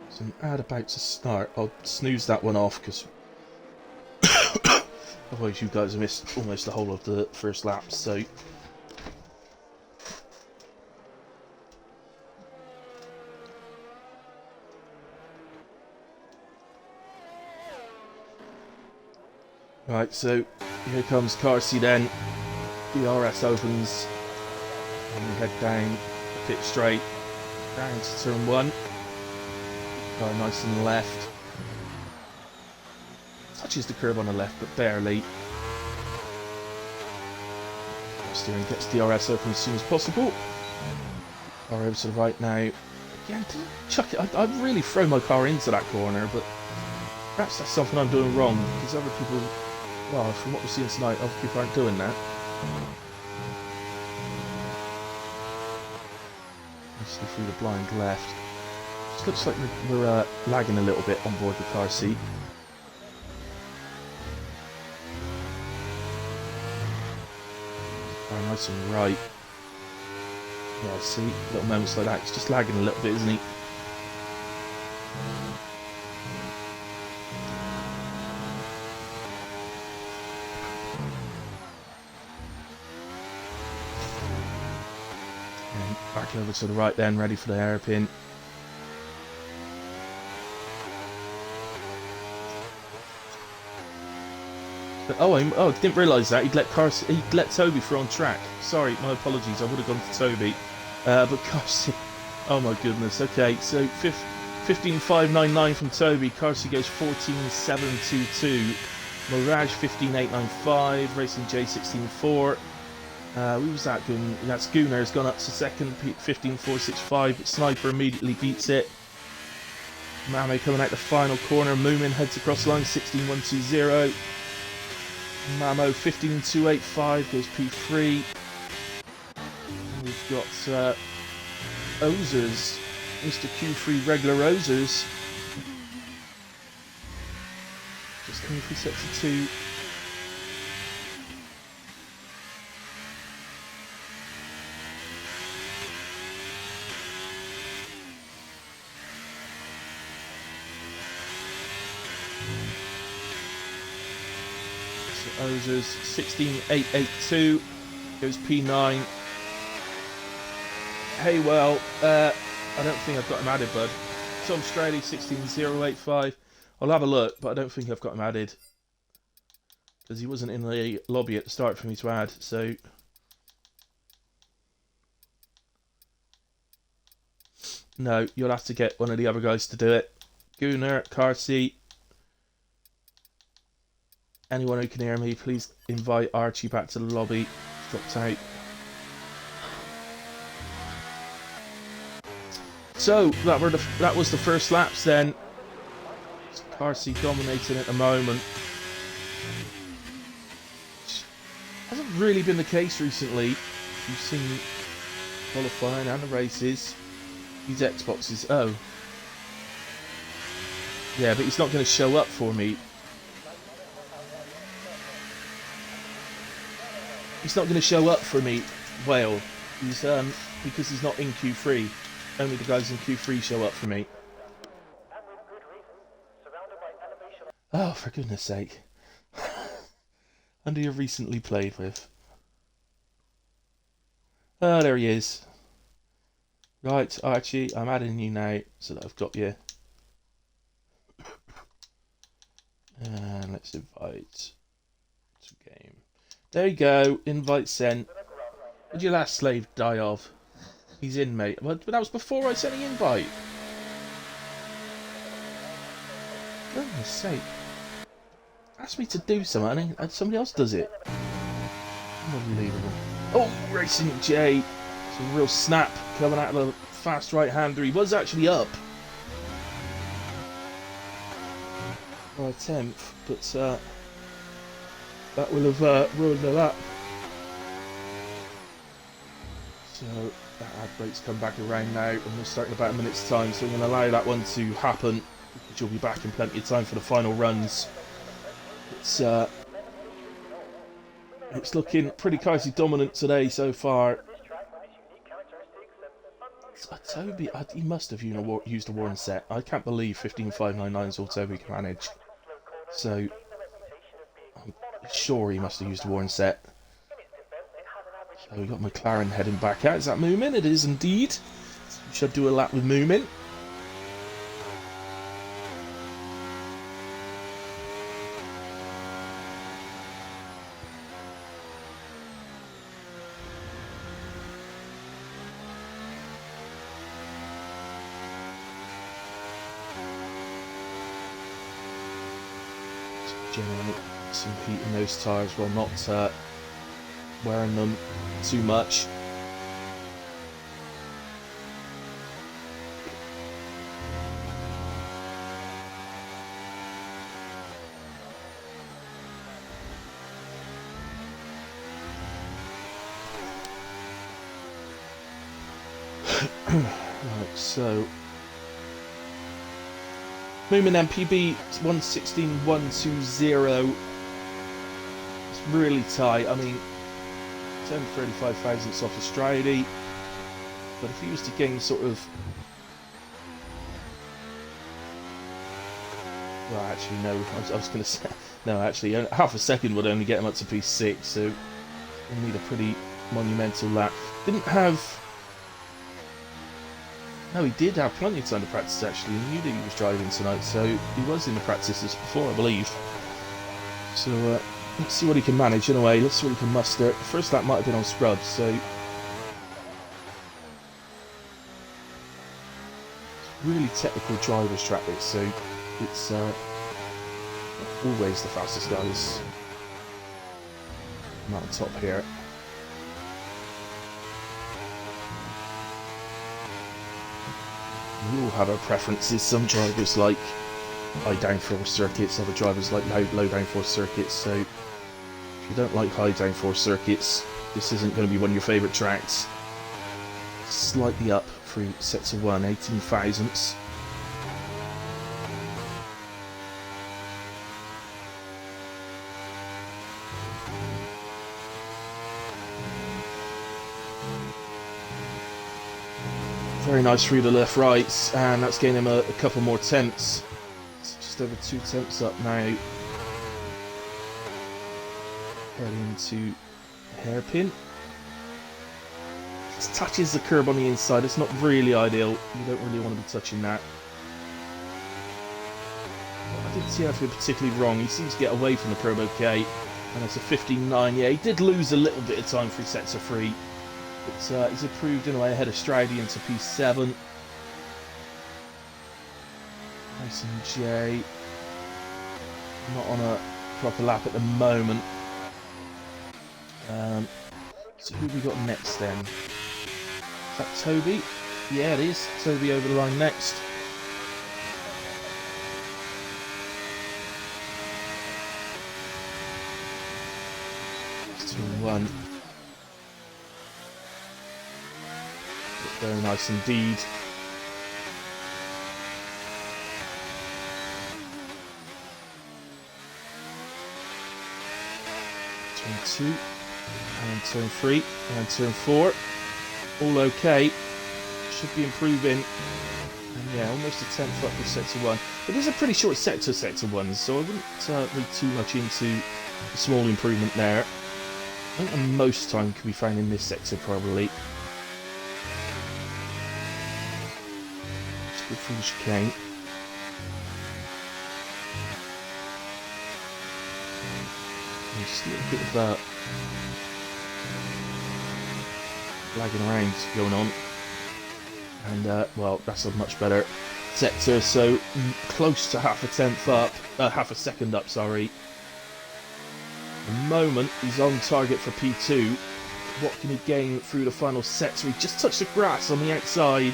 So an ad about to start. I'll snooze that one off because otherwise you guys have missed almost the whole of the first lap. So. Right, so here comes Carsey then. DRS opens. And we head down the pit straight. Down to turn 1. Go nice and left. Touches the curb on the left, but barely. Steering gets DRS open as soon as possible. Car over to the right now. Again, chuck it. I'd really throw my car into that corner, but perhaps that's something I'm doing wrong, because other people... Well, from what we're seeing tonight, other people aren't doing that. Nicely through the blind left. Just looks like we're lagging a little bit on board the car seat. Very nice and right. Yeah, see, little moments like that. He's just lagging a little bit, isn't he? Back over to the right then, ready for the hairpin. Oh, didn't realise that. He'd let Toby through on track. Sorry, my apologies. I would have gone to Toby. But Carsey... Oh my goodness. Okay, so 15.599 from Toby. Carsey goes 14.722. Mirage 15.895. Racing J 16.4. Who was that? That's Gunnar has gone up to second, 15.465, but Sniper immediately beats it. Mame coming out the final corner. Moomin heads across the line, 16.120. Mamo 15.285 goes P3. We've got Ozers, Mr. Q3 regular Ozers. Just coming through sector 2. Ozers 16.882 goes P9. Hey, well, I don't think I've got him added, bud. Tom Straley 16.085. I'll have a look, but I don't think I've got him added because he wasn't in the lobby at the start for me to add. So no, you'll have to get one of the other guys to do it. Gunnar, Carsey. Anyone who can hear me, please invite Archie back to the lobby. He's dropped out. So that was the first laps then. Carsey dominating at the moment. Hasn't really been the case recently. You've seen qualifying and the races. These Xboxes. Oh. Yeah, but he's not going to show up for me. He's not going to show up for me, Whale. He's because he's not in Q3. Only the guys in Q3 show up for me. Oh, for goodness sake. And who you've recently played with. Oh, there he is. Right, Archie, I'm adding you now so that I've got you. And let's invite to game. There you go, invite sent. What did your last slave die of? He's in, mate. But that was before I sent the invite. For goodness sake. Ask me to do something and somebody else does it. Unbelievable. Oh, Racing J. Some real snap coming out of the fast right-hander. He was actually up by a 10th, but that will have ruined the lap. So that ad break's come back around now, and we'll start in about a minute's time. So I'm going to allow that one to happen, because you'll be back in plenty of time for the final runs. It's looking pretty Kaisi dominant today so far. Toby, he must have used a Warren set. I can't believe 15.599 is all Toby can manage. So I'm sure he must have used a Warren set. So we've got McLaren heading back out. Is that Moomin? It is indeed. We should do a lap with Moomin. Generate some heat in those tyres while not wearing them too much. Right, so Moomin MPB 116.120. It's really tight. I mean, 10.35 thousandths off Australia, but if he was to gain sort of, well, actually no, I was going to say no. Actually, half a second would only get him up to P6, so we need a pretty monumental lap. Didn't have. No, he did have plenty of time to practice actually. He knew that he was driving tonight, so he was in the practices before, I believe. So let's see what he can manage in a way. Let's see what he can muster. The first lap might have been on scrubs, so it's really technical drivers track this. So it's not always the fastest guys. I'm on top here. We all have our preferences. Some drivers like high downforce circuits, other drivers like low downforce circuits. So if you don't like high downforce circuits, this isn't going to be one of your favourite tracks. Slightly up through sets of 1, 18 thousandths. Very nice through the left rights, and that's getting him a couple more tenths. It's just over 2 tenths up now. Heading into hairpin. Just touches the curb on the inside. It's not really ideal. You don't really want to be touching that. I didn't see anything particularly wrong. He seems to get away from the curb okay. And it's a 15.9. Yeah, he did lose a little bit of time through sets of 3. But he's improved in a way ahead of Stroudy into P7. Nice and J. Not on a proper lap at the moment. So who have we got next then? Is that Toby? Yeah, it is. Toby over the line next. It's 2-1. Very nice indeed. Two. And turn 3, and turn 4. All okay. Should be improving. And yeah, almost a 10th up with sector 1. It is a pretty short sector 1, so I wouldn't read too much into a small improvement there. I think the most time can be found in this sector, probably. Just go through the chicane. Just a little bit of lagging around going on. And, well, that's a much better sector, so close to half a second up, sorry. The moment he's on target for P2. What can he gain through the final sector? He just touched the grass on the outside,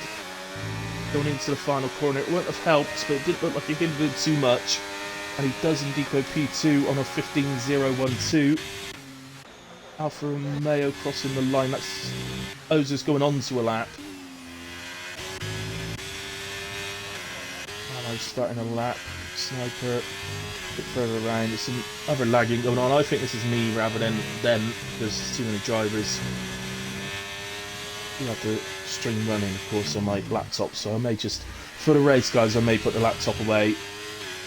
going into the final corner. It wouldn't have helped, but it didn't look like he didn't do too much. And he does indeed go P2 on a 15.012. Alfa Romeo crossing the line. That's Ozer's going on to a lap. Allo's starting a lap. Sniper a bit further around. There's some other lagging going on. I think this is me rather than them because there's too many drivers. I have the stream running, of course, on my laptop, so I may just, for the race, guys, I may put the laptop away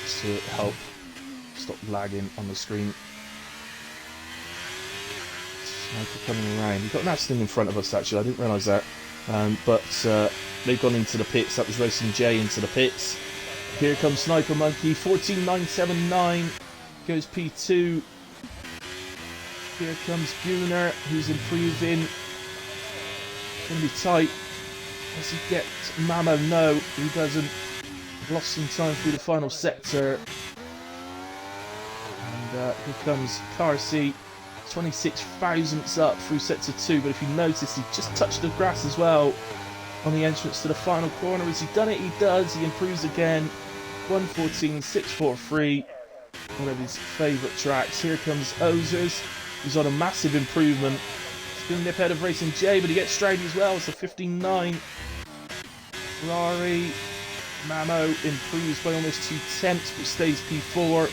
just to help stop lagging on the screen. Sniper coming around. We've got an accident in front of us, actually. I didn't realise that. But they've gone into the pits. That was Racing J into the pits. Here comes Sniper Monkey. 14.979 goes P2. Here comes Gunnar, who's improving. Going to be tight. Does he get Mamo? No, he doesn't. Lost some time through the final sector. And here comes Carsey. 26 thousandths up through sector 2, but if you notice, he just touched the grass as well on the entrance to the final corner. Has he done it? He does. He improves again. 1:14.643. One of his favourite tracks. Here comes Ozers, who's on a massive improvement. He's going to nip ahead of Racing J, but he gets Strady as well. It's a 15.9. Ferrari. Mamo improves by almost 2/10, but stays P4.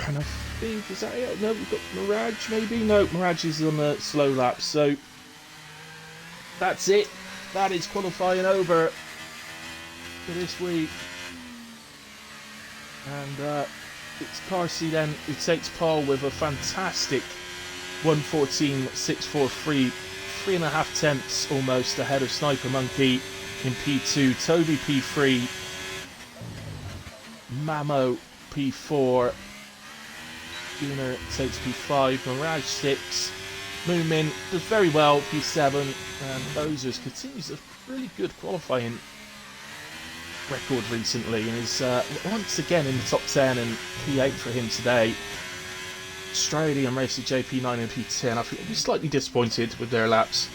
And I think, is that it? No, we've got Mirage maybe? No, Mirage is on the slow lap. So that's it. That is qualifying over for this week. And it's Carsey then who takes pole with a fantastic 1:14.643, 3.5 tenths almost ahead of Sniper Monkey in P2, Toby P3, Mamo P4, Gunnar takes P5, Mirage 6, Moomin does very well, P7, and Ozers continues a really good qualifying record recently and is once again in the top 10 and P8 for him today. Strady and Racing J P9 and P10. I think I'll be slightly disappointed with their laps.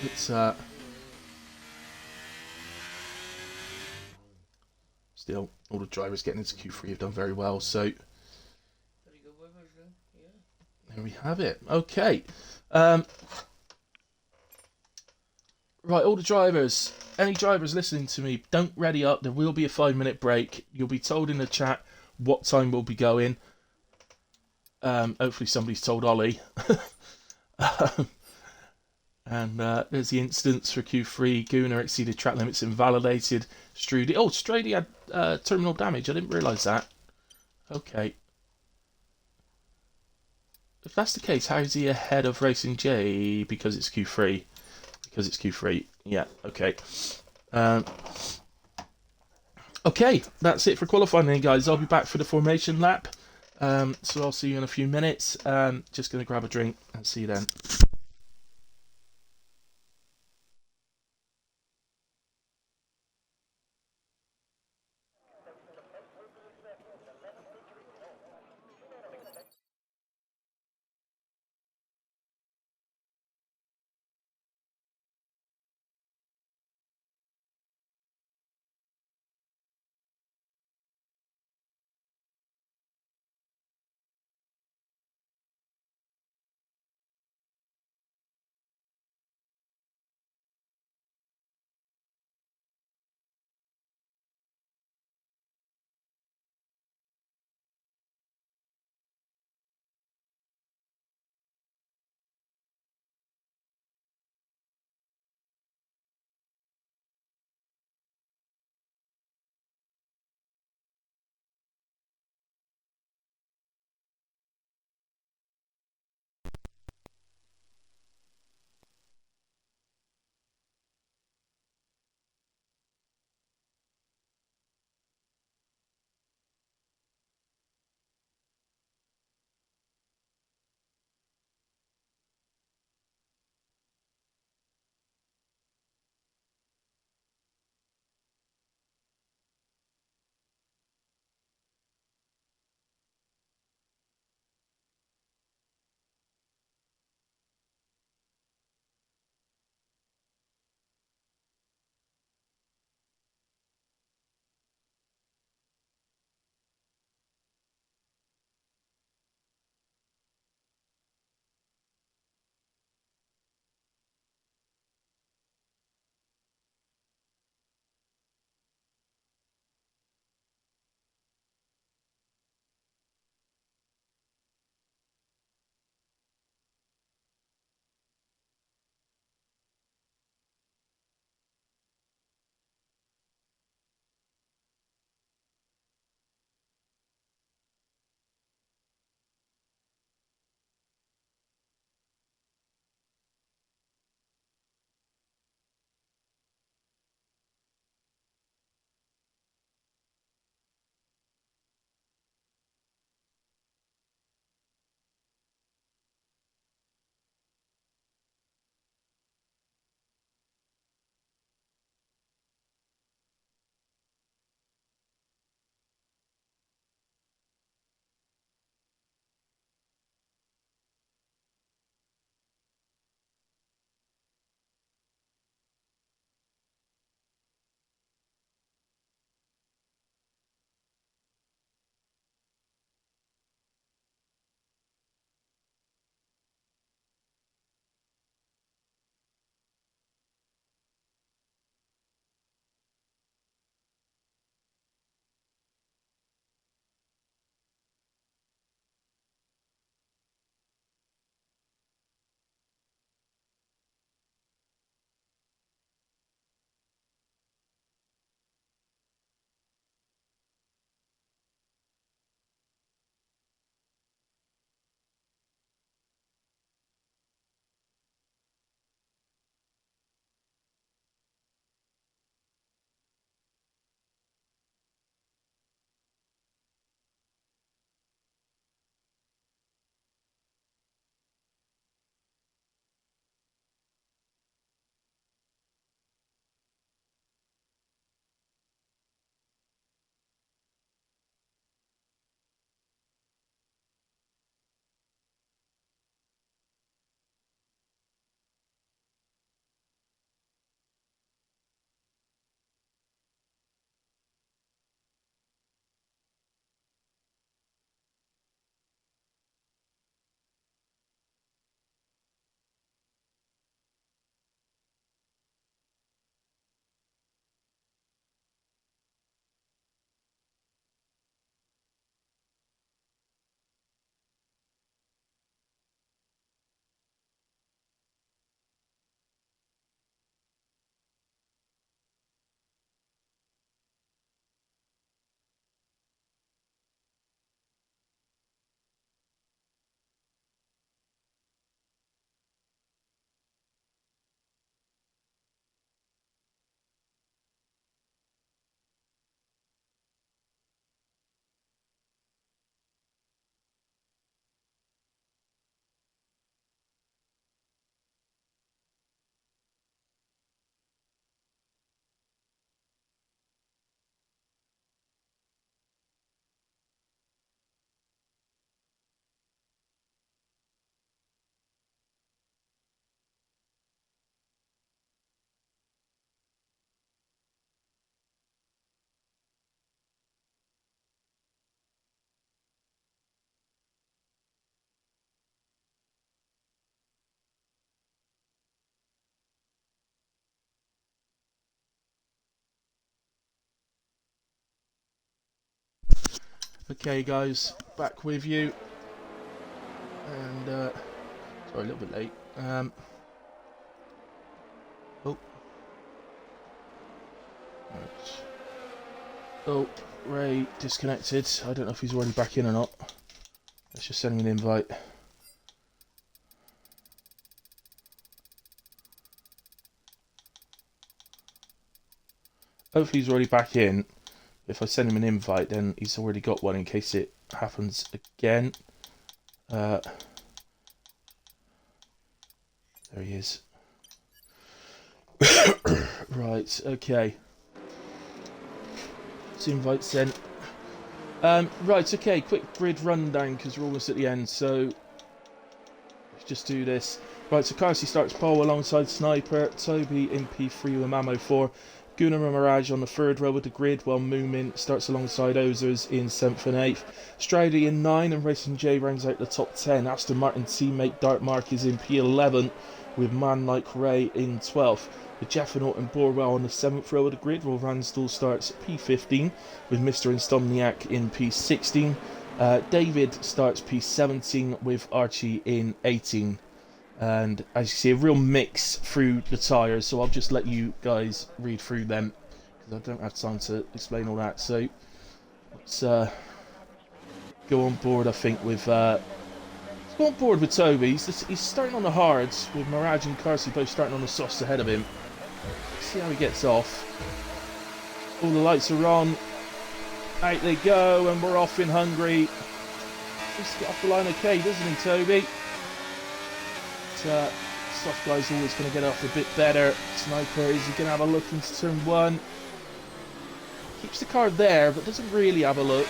It's still all the drivers getting into Q3 have done very well, so there we have it. Okay. Right, all the drivers, any drivers listening to me, don't ready up. There will be a 5-minute break. You'll be told in the chat what time we'll be going. Hopefully somebody's told Ollie. And there's the instance for Q3. Gunnar exceeded track limits, invalidated. Strady. Oh, Strady had terminal damage. I didn't realise that. Okay. If that's the case, how is he ahead of Racing J? Because it's Q3. Because it's Q3. Yeah, okay. Okay, that's it for qualifying then, guys. I'll be back for the formation lap. So I'll see you in a few minutes. Just going to grab a drink and see you then. Okay guys, back with you, and sorry, a little bit late. Oh, right. Oh, Ray disconnected. I don't know if he's already back in or not. Let's just send him an invite. Hopefully he's already back in. If I send him an invite, then he's already got one in case it happens again. There he is. Right, okay. Let's invite sent. Right, okay, quick grid rundown because we're almost at the end, so let's just do this. Right, so Carsey starts pole alongside Sniper, Toby in P3 with Mamo 4, Gunnar and Mirage on the third row with the grid, while Moomin starts alongside Ozers in 7th and 8th. Stridey in 9 and Racing J rounds out the top 10. Aston Martin teammate Dart Mark is in P11 with Man Like Ray in 12th. With Jeffenot and Borwell on the 7th row of the grid, while Ransdell starts P15 with Mr. Insomniac in P16. David starts P17 with Archie in 18. And as you see, a real mix through the tyres, so I'll just let you guys read through them because I don't have time to explain all that. So let's go on board, I think, with let's go on board with Toby. He's starting on the hards with Mirage and Carsey both starting on the softs ahead of him. Let's see how he gets off. All the lights are on. Out they go, and we're off in Hungary. Just get off the line okay, doesn't he, Toby? Soft guy's always going to get off a bit better. Sniper, is he going to have a look into turn 1? Keeps the car there, but doesn't really have a look.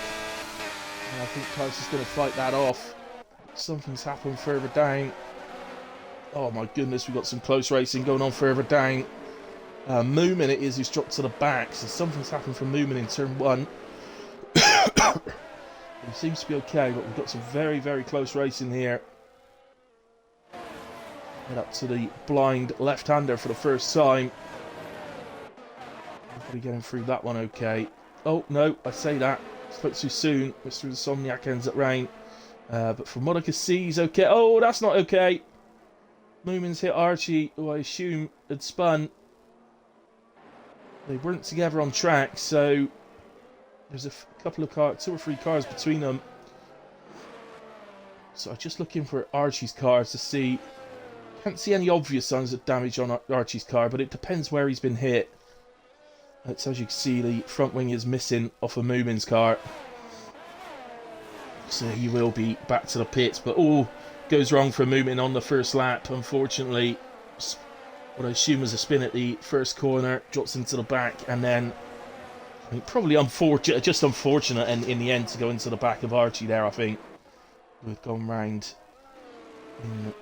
And I think Klaus is going to fight that off. Something's happened further down. Oh my goodness, we've got some close racing going on further down. Moomin it is who's dropped to the back, so something's happened from Moomin in turn 1. He seems to be okay, but we've got some very, very close racing here. Head up to the blind left-hander for the first time. Hopefully getting through that one okay. Oh, no, I say that. Spoke too soon. Mr. Insomniac ends at rain. But from what I can see, he's okay. Oh, that's not okay. Moomin's hit Archie, who I assume had spun. They weren't together on track, so there's a couple of cars, 2 or 3 cars between them. So I'm just looking for Archie's cars to see. Can't see any obvious signs of damage on Archie's car, but it depends where he's been hit. So as you can see, the front wing is missing off of Moomin's car. So he will be back to the pits, but all goes wrong for Moomin on the first lap. Unfortunately, what I assume was a spin at the first corner, drops into the back, and then I think probably just unfortunate in the end to go into the back of Archie there, I think. We've gone round in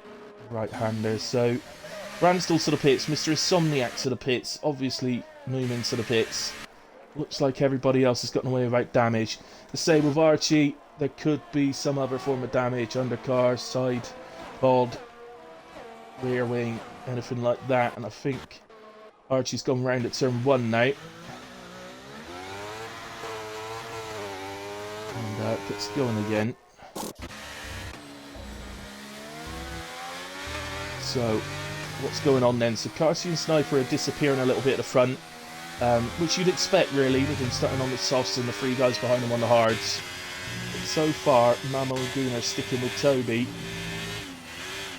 right-hander. So Ransdell to the pits, Mr. Insomniac to the pits, obviously Moomin to the pits. Looks like everybody else has gotten away without damage. The same with Archie, there could be some other form of damage, undercar, side pod, rear wing, anything like that, and I think Archie's gone round at turn 1 now. And gets going again. So, what's going on then? So, Carsey and Sniper are disappearing a little bit at the front, which you'd expect, really, with him starting on the softs and the 3 guys behind him on the hards. But so far, Mamo and Gunnar are sticking with Toby.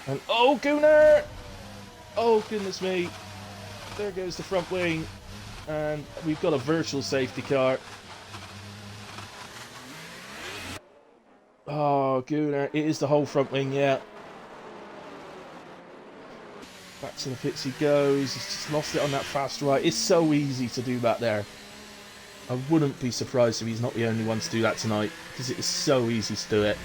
And, oh, Gunnar! Oh, goodness me. There goes the front wing. And we've got a virtual safety car. Oh, Gunnar. It is the whole front wing, yeah. Back to the pits he goes. He's just lost it on that fast right. It's so easy to do that there. I wouldn't be surprised if he's not the only one to do that tonight, because it is so easy to do it.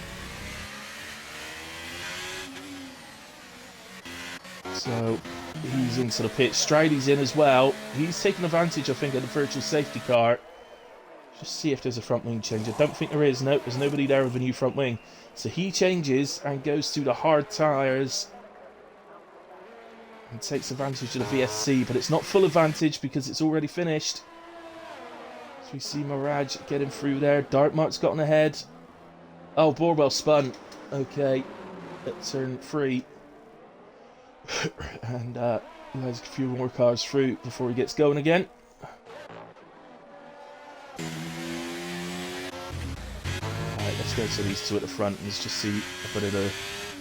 So he's into the pit. Stridey's in as well. He's taking advantage, I think, of the virtual safety car. Just see if there's a front wing change. I don't think there is. Nope, there's nobody there with a new front wing. So he changes and goes to the hard tyres. And takes advantage of the VSC, but it's not full advantage because it's already finished. As we see Mirage getting through there. Dartmark's gotten ahead. Oh, Borwell spun. Okay, at turn 3. And he has a few more cars through before he gets going again. Alright, let's go to these two at the front and let's just see a bit of the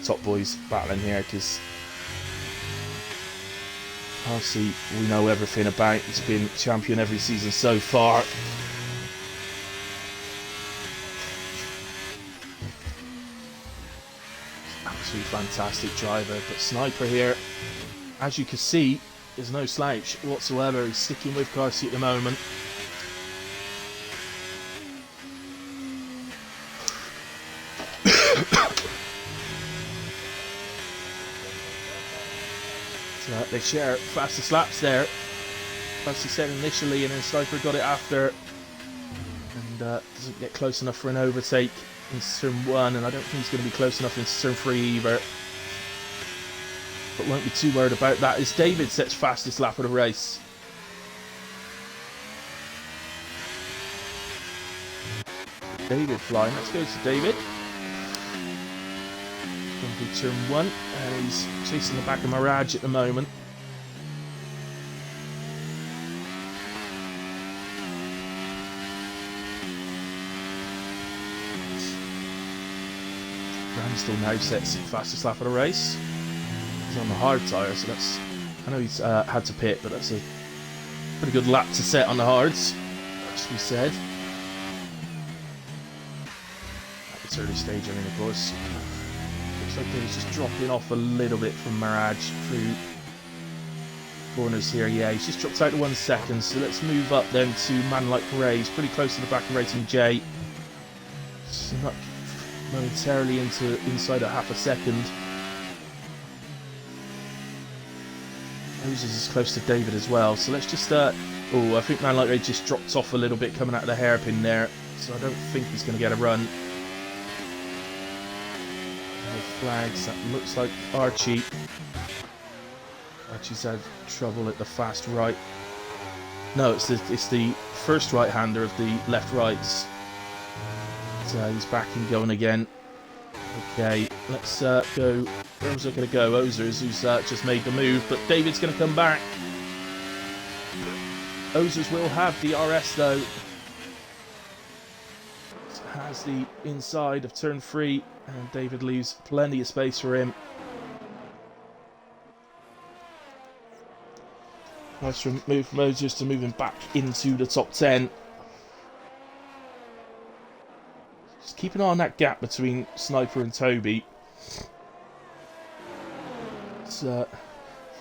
top boys battling here, because obviously we know everything about. He's been champion every season so far. Absolutely fantastic driver, but Sniper here, as you can see, is no slouch whatsoever. He's sticking with car seat at the moment. So they share fastest laps there. As he said initially, and then Sniper got it after, and doesn't get close enough for an overtake in turn 1, and I don't think he's going to be close enough in turn 3 either. But won't be too worried about that, as David sets fastest lap of the race. David flying, let's go to David. Going through turn 1, and he's chasing the back of Mirage at the moment. Still now sets the fastest lap of the race. He's on the hard tyre, so that's... I know he's had to pit, but that's a pretty good lap to set on the hards, as we said. At this early stage, I mean, of course. Looks like he's just dropping off a little bit from Mirage through corners here. Yeah, he's just dropped out to 1 second, so let's move up then to Man Like Ray. He's pretty close to the back of Racing J. So not momentarily inside a half a second. Moses is close to David as well, so let's just oh, I think Man Like Ray just dropped off a little bit coming out of the hairpin there, so I don't think he's going to get a run. No flags. That looks like Archie's had trouble at the fast right. No, it's the first right-hander of the left rights. So he's back and going again. Okay, let's go. Where was I going to go? Ozers, who's just made the move, but David's going to come back. Ozers will have the RS though. Has the inside of turn 3, and David leaves plenty of space for him. Nice move from Ozers to move him back into the top 10. Just keep an eye on that gap between Sniper and Toby. It's 4.2,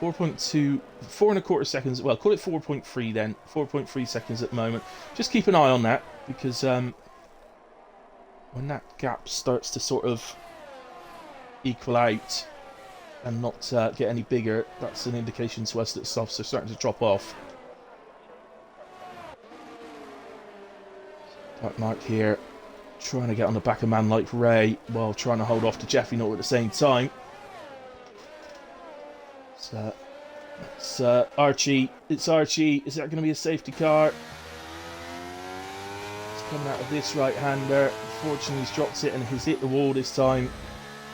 4.25 seconds. Well, call it 4.3 then. 4.3 seconds at the moment. Just keep an eye on that, because when that gap starts to sort of equal out and not get any bigger, that's an indication to us that softs are starting to drop off. Dark Mark here, trying to get on the back of Man Like Ray while trying to hold off to Jeffy Naught at the same time. So it's Archie. It's Archie. Is that going to be a safety car? It's coming out of this right-hander. Unfortunately, he's dropped it and he's hit the wall this time.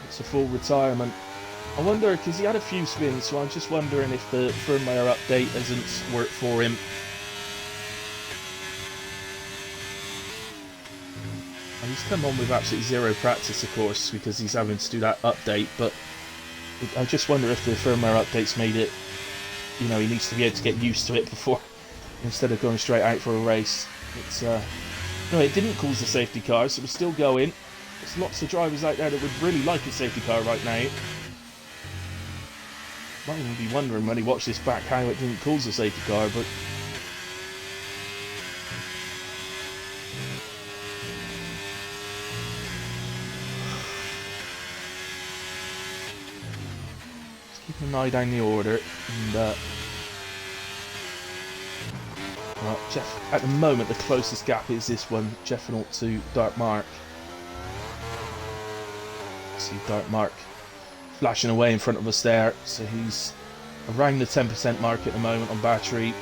It's a full retirement. I wonder, because he had a few spins, so I'm just wondering if the firmware update hasn't worked for him. And he's come on with absolutely zero practice, of course, because he's having to do that update, but I just wonder if the firmware update's made it, you know, he needs to be able to get used to it before, instead of going straight out for a race. It's no, it didn't cause the safety car, so we're still going. There's lots of drivers out there that would really like a safety car right now. Might even be wondering when he watched this back how it didn't cause the safety car, but just keep an eye down the order. And well, Jeff, at the moment the closest gap is this one, Jeff and Alt to Dark Mark. See Dark Mark flashing away in front of us there, so he's around the 10% mark at the moment on battery.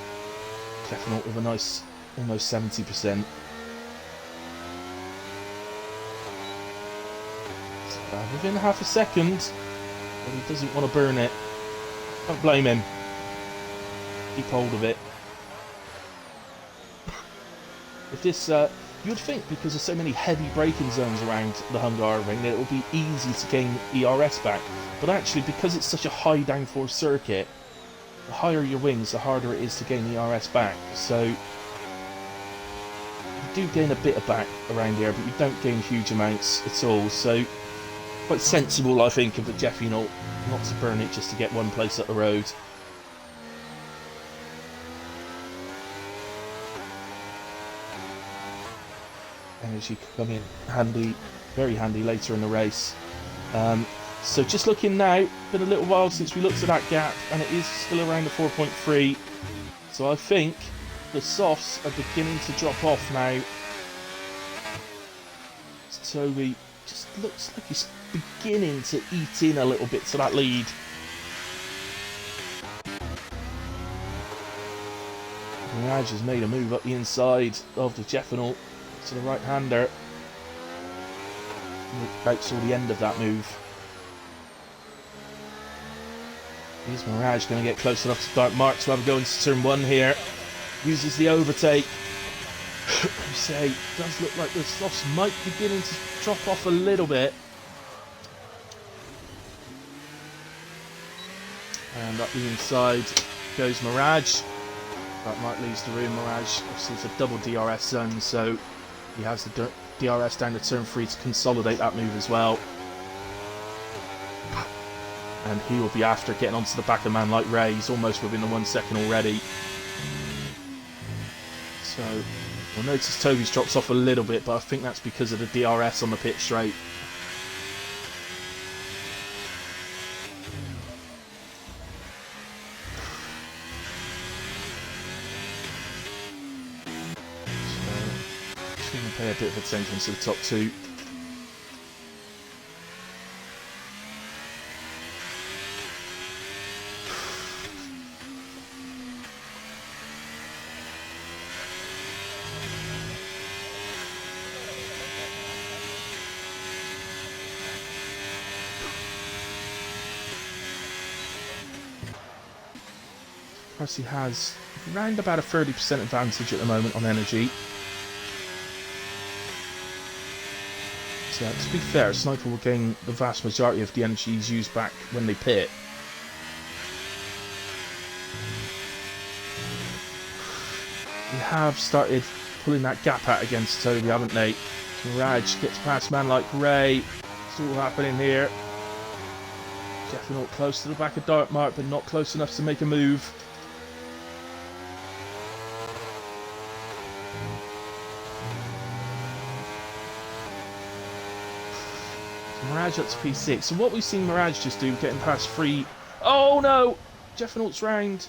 Jeff and Alt with a nice almost 70%. Within half a second, but he doesn't want to burn it. Don't blame him. Keep hold of it. If this, you would think because there's so many heavy braking zones around the Hungaroring that it would be easy to gain ERS back. But actually, because it's such a high downforce circuit, the higher your wings, the harder it is to gain ERS back. So you do gain a bit of back around here, but you don't gain huge amounts at all. So quite sensible, I think, of the Jeffy not to burn it just to get one place up the road. Energy could come in handy, very handy later in the race. So just looking now, been a little while since we looked at that gap, and it is still around the 4.3. So I think the softs are beginning to drop off now. Toby just looks like he's beginning to eat in a little bit to that lead. Mirage has made a move up the inside of the Jeffenal to the right-hander. About saw the end of that move. Is Mirage going to get close enough to start Mark to have a go into turn 1 here? Uses the overtake. You say, it does look like the softs might be beginning to drop off a little bit. And up the inside goes Mirage. But Mark leaves the room. Mirage, obviously it's a double DRS zone, so he has the DRS down to turn 3 to consolidate that move as well. And he will be after getting onto the back of a man like Ray. He's almost within the 1 second already. So we'll notice Toby's drops off a little bit, but I think that's because of the DRS on the pit straight. So just going to pay a bit of attention to the top 2. He has around about a 30% advantage at the moment on energy. So to be fair, Sniper will gain the vast majority of the energy he's used back when they pit. They have started pulling that gap out against Toby, haven't they? Mirage gets past a man like Ray. It's all happening here. Definitely not close to the back of Dark Mark, but not close enough to make a move. Mirage up to P6. So what we've seen Mirage just do, getting past 3. Oh no! Jeffenalt's round.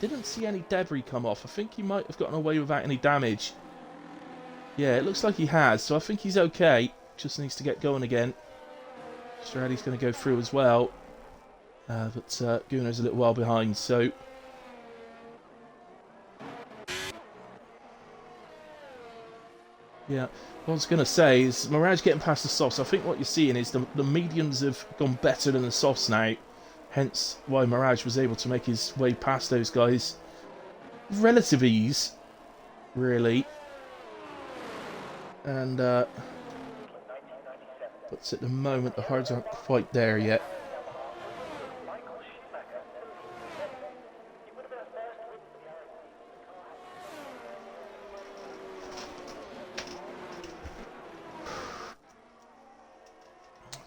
Didn't see any debris come off. I think he might have gotten away without any damage. Yeah, it looks like he has. So I think he's okay. Just needs to get going again. Stradi's going to go through as well. But Gunar's a little while behind. So yeah. What I was going to say is Mirage getting past the softs. I think what you're seeing is the mediums have gone better than the softs now. Hence why Mirage was able to make his way past those guys. Relative ease, really. And, but at the moment the hards aren't quite there yet.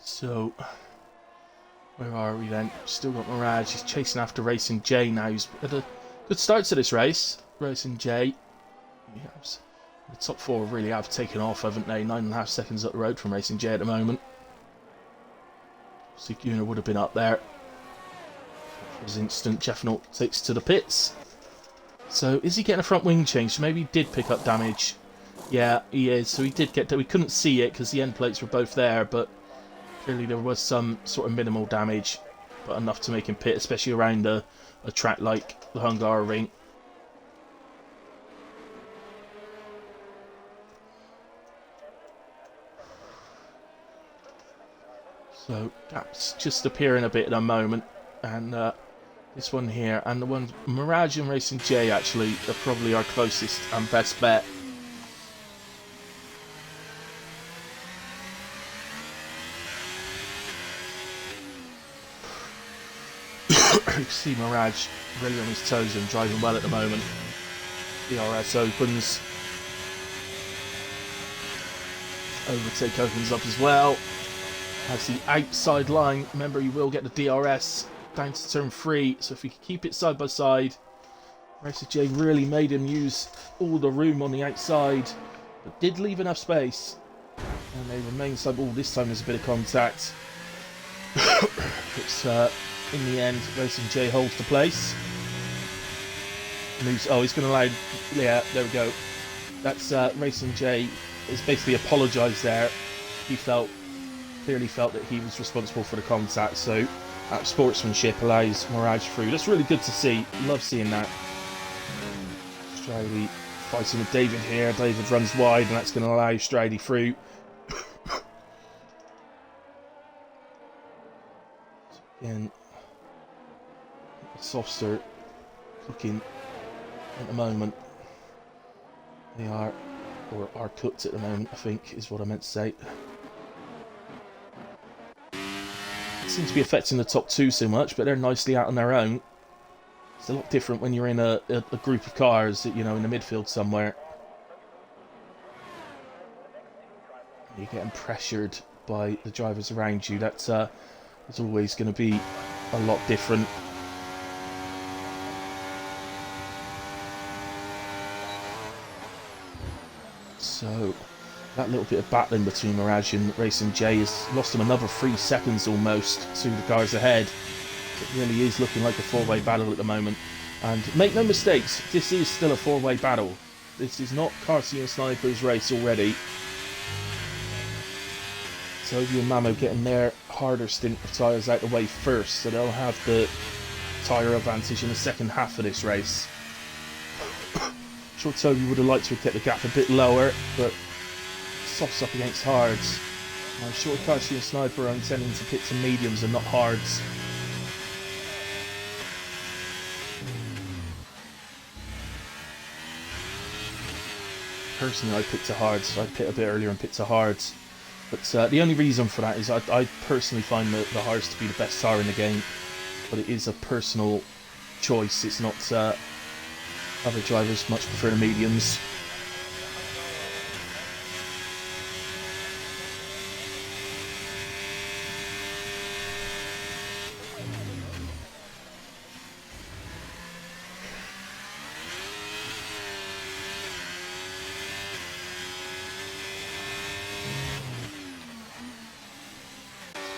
So, where are we then? Still got Mirage. He's chasing after Racing J now. He's had a good start to this race. Racing J. Yes. The top 4 really have taken off, haven't they? 9.5 seconds up the road from Racing J at the moment. Gunnar would have been up there. For his instant, Jeffenalt takes to the pits. So, is he getting a front wing change? So maybe he did pick up damage. Yeah, he is. So he did get that. We couldn't see it because the end plates were both there, but clearly there was some sort of minimal damage, but enough to make him pit, especially around a track like the Hungaroring. So gaps just appearing a bit at the moment, and this one here, and the ones Mirage and Racing J actually are probably our closest and best bet. You see Mirage really on his toes and driving well at the moment. DRS opens. Overtake opens up as well. Has the outside line. Remember, you will get the DRS down to turn 3. So if we can keep it side by side. Racer J really made him use all the room on the outside, but did leave enough space. And they remain side. Oh, this time there's a bit of contact. It's in the end, Racing J holds the place. Moves. Oh, he's going to allow. Yeah, there we go. That's Racing J has basically apologised there. He clearly felt that he was responsible for the contact. So that sportsmanship allows Mirage through. That's really good to see. Love seeing that. Stridey fighting with David here. David runs wide, and that's going to allow Stridey through. So again, the softs are looking at the moment. They are, or are cooked at the moment, I think, is what I meant to say. It seems to be affecting the top 2 so much, but they're nicely out on their own. It's a lot different when you're in a group of cars, you know, in the midfield somewhere. You're getting pressured by the drivers around you. That's is always going to be a lot different. So that little bit of battling between Mirage and Racing J has lost him another 3 seconds almost to the cars ahead. It really is looking like a 4-way battle at the moment. And make no mistakes, this is still a 4-way battle. This is not Carsey and Sniper's race already. Toby and Mamo getting their harder stint of tyres out the way first, so they'll have the tyre advantage in the second half of this race. Sure, Toby would have liked to have kept the gap a bit lower, but softs up against hards. I'm sure Carsey and Sniper are intending to pit to mediums and not hards. Personally, I picked to hards. I pit a bit earlier and picked to hards. But the only reason for that is I personally find the hards to be the best tyre in the game. But it is a personal choice. It's not... other drivers much prefer the mediums.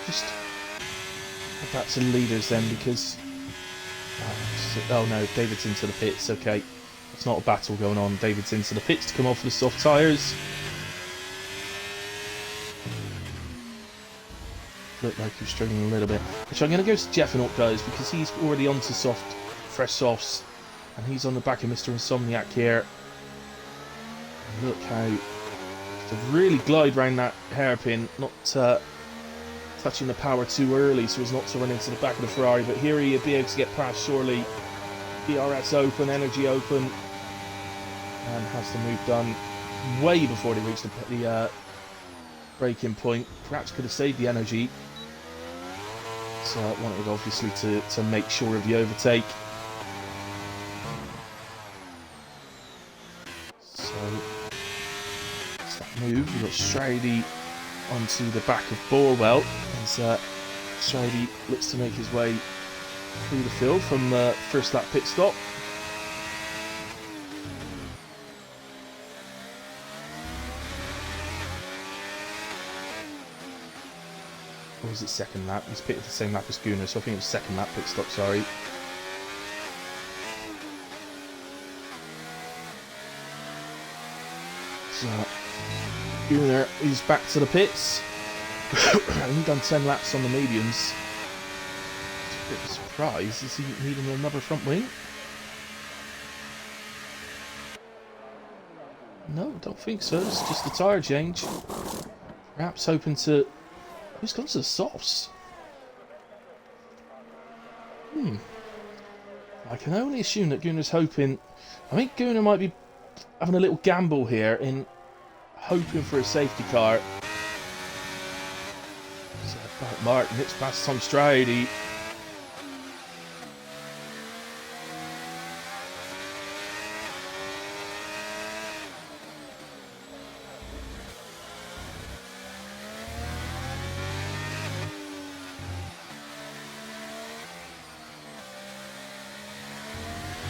Just go back to the leaders then, because oh no, David's into the pits. Okay, it's not a battle going on. David's into the pits to come off the soft tyres. Look like he's struggling a little bit, which I'm going to go to Jeff and Up guys, because he's already onto fresh softs, and he's on the back of Mr. Insomniac here. And look how to really glide round that hairpin, not touching the power too early so as not to run into the back of the Ferrari, but here he'll be able to get past surely. DRS open, energy open, and has the move done way before they reach the braking point. Perhaps could have saved the energy, so I wanted obviously to make sure of the overtake. So that's that move. We've got Stridey onto the back of Borwell as Stridey looks to make his way through the field from the first lap pit stop. Or was it second lap? He's pitted the same lap as Gunnar, so I think it was second lap pit stop, sorry. So Gunnar is back to the pits. Only done 10 laps on the mediums. A bit of a surprise. Is he needing another front wing? No, I don't think so. It's just a tyre change. Perhaps hoping to Who's gone to the softs? I can only assume that Gunar's hoping... I think Gunnar might be having a little gamble here in hoping for a safety car. So, Martin hits past Tom Stride.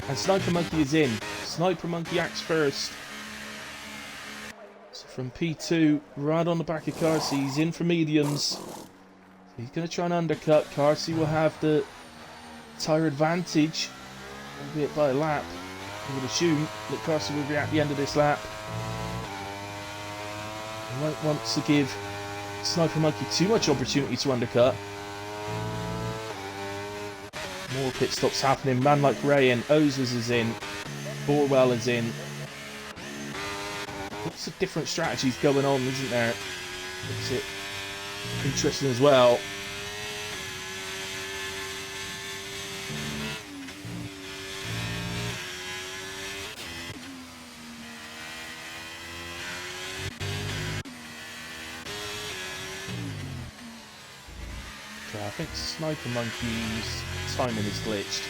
And Sniper Monkey is in. Sniper Monkey acts first. So from P2, right on the back of Carsey, he's in for mediums. So he's going to try and undercut. Carsey will have the tyre advantage, albeit by a lap. I would assume that Carsey will be at the end of this lap. He won't want to give Sniper Monkey too much opportunity to undercut. More pit stops happening. Man like Ray and Ozers is in. Borwell is in. Lots of different strategies going on, isn't there? Makes it interesting as well. Okay, I think Sniper Monkey's timing is glitched.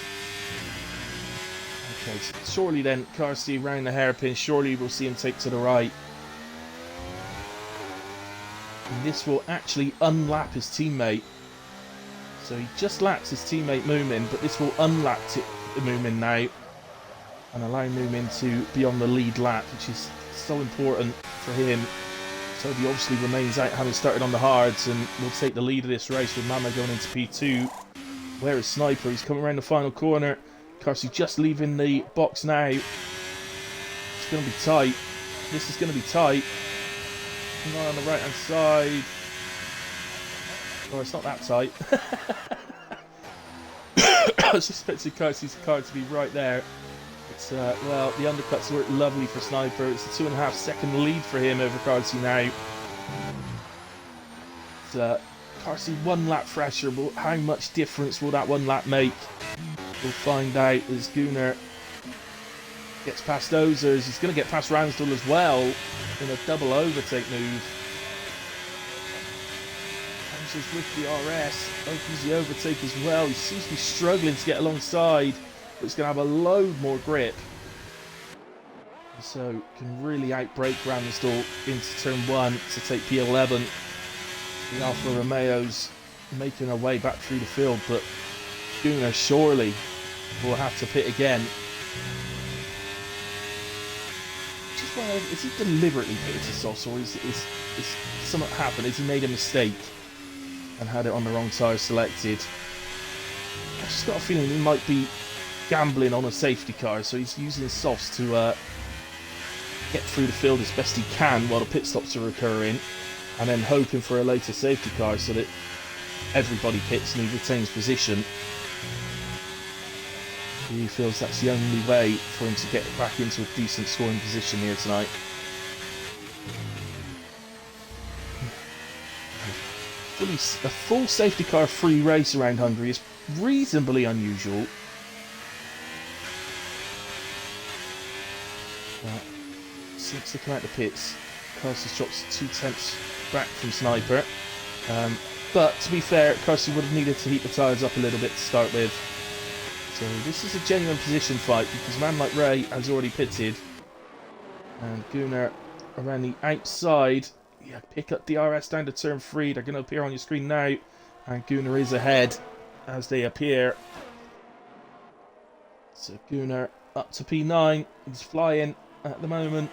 Okay, so surely then, Carsey round the hairpin, surely we'll see him take to the right. And this will actually unlap his teammate. So he just laps his teammate Moomin, but this will unlap Moomin now. And allow Moomin to be on the lead lap, which is so important for him. So he obviously remains out, having started on the hards, and will take the lead of this race with Mama going into P2. Where is Sniper? He's coming around the final corner. Carsey just leaving the box now. It's going to be tight. This is going to be tight. On the right hand side. Oh, it's not that tight. I was expecting Carsey's car to be right there. But, well, the undercuts worked lovely for Sniper. It's a 2.5 second lead for him over Carsey now. But, Carsey 1 lap fresher. How much difference will that 1 lap make? We'll find out as Gunnar gets past Ozers. He's going to get past Ransdell as well in a double overtake move. Ozers with the RS. Opens the overtake as well. He seems to be struggling to get alongside, but he's going to have a load more grip. So can really outbrake Ransdell into turn 1 to take P11. The Alfa Romeo's making her way back through the field, but Gunnar surely will have to pit again. Just wonder, is he deliberately pitted to Sauce, or is something happened? Has he made a mistake and had it on the wrong tyre selected? I've just got a feeling he might be gambling on a safety car, so he's using softs to get through the field as best he can while the pit stops are occurring, and then hoping for a later safety car so that everybody pits and he retains position. He feels that's the only way for him to get back into a decent scoring position here tonight. A full safety car free race around Hungary is reasonably unusual. Since looking at the pits, Carsey drops 2/10 back from Sniper. But to be fair, Carsey would have needed to heat the tyres up a little bit to start with. So this is a genuine position fight because a man like Ray has already pitted. And Gunnar around the outside. Yeah, pick up DRS down to turn 3. They're going to appear on your screen now. And Gunnar is ahead as they appear. So Gunnar up to P9. He's flying at the moment.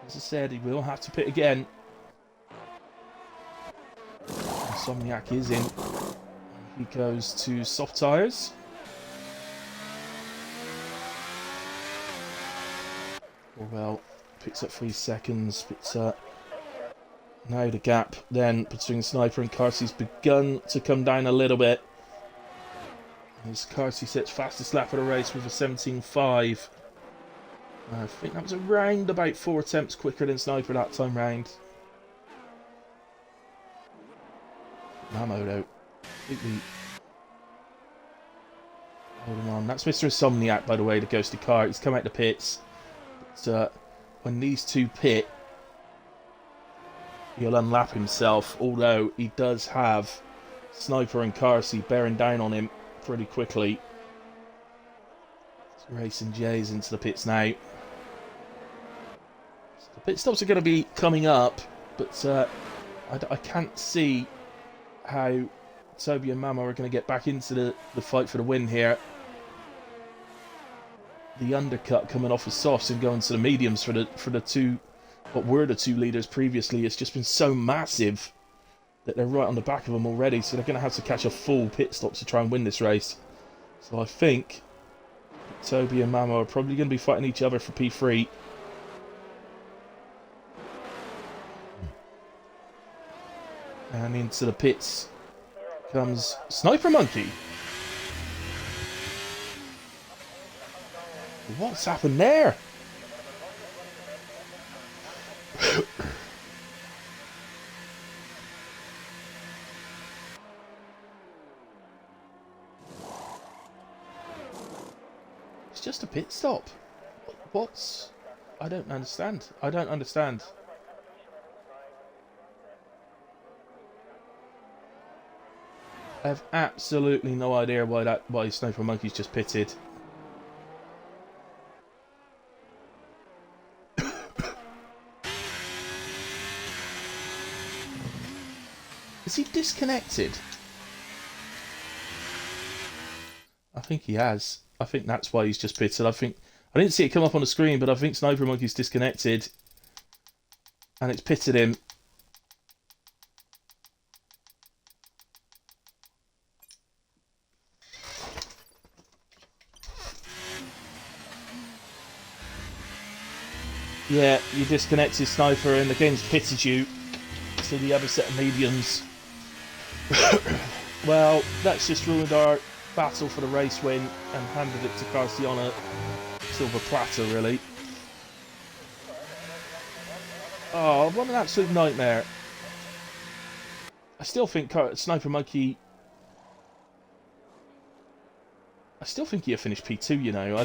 As I said, he will have to pit again. Insomniac is in. He goes to soft tyres. Well, picks up 3 seconds, but now the gap then between Sniper and Carsey's begun to come down a little bit. As Carsey sets fastest lap of the race with a 17.5. I think that was around about 4 attempts quicker than Sniper that time round. Mamo, though, completely holding on. That's Mr. Insomniac, by the way, the ghostly car. He's come out the pits. But when these two pit, he'll unlap himself, although he does have Sniper and Carsey bearing down on him pretty quickly. So Racing J's into the pits now. So the pit stops are going to be coming up, but I can't see how Toby and Mamo are going to get back into the fight for the win here. The undercut coming off of softs and going to the mediums for the two, what were the two leaders previously. It's just been so massive that they're right on the back of them already, so they're going to have to catch a full pit stop to try and win this race. So I think Toby and Mamo are probably going to be fighting each other for P3. And into the pits comes Sniper Monkey. What's happened there? It's just a pit stop. What's... I don't understand. I don't understand. I have absolutely no idea why Sniper Monkey's just pitted. Is he disconnected? I think he has. I think that's why he's just pitted. I didn't see it come up on the screen, but I think Sniper Monkey's disconnected. And it's pitted him. Yeah, you disconnected Sniper and the game's pitted you to the other set of mediums. Well, that's just ruined our battle for the race win and handed it to Carsey on a silver platter, really. Oh, what an absolute nightmare. I still think Sniper Monkey... I still think he'll finish P2, you know.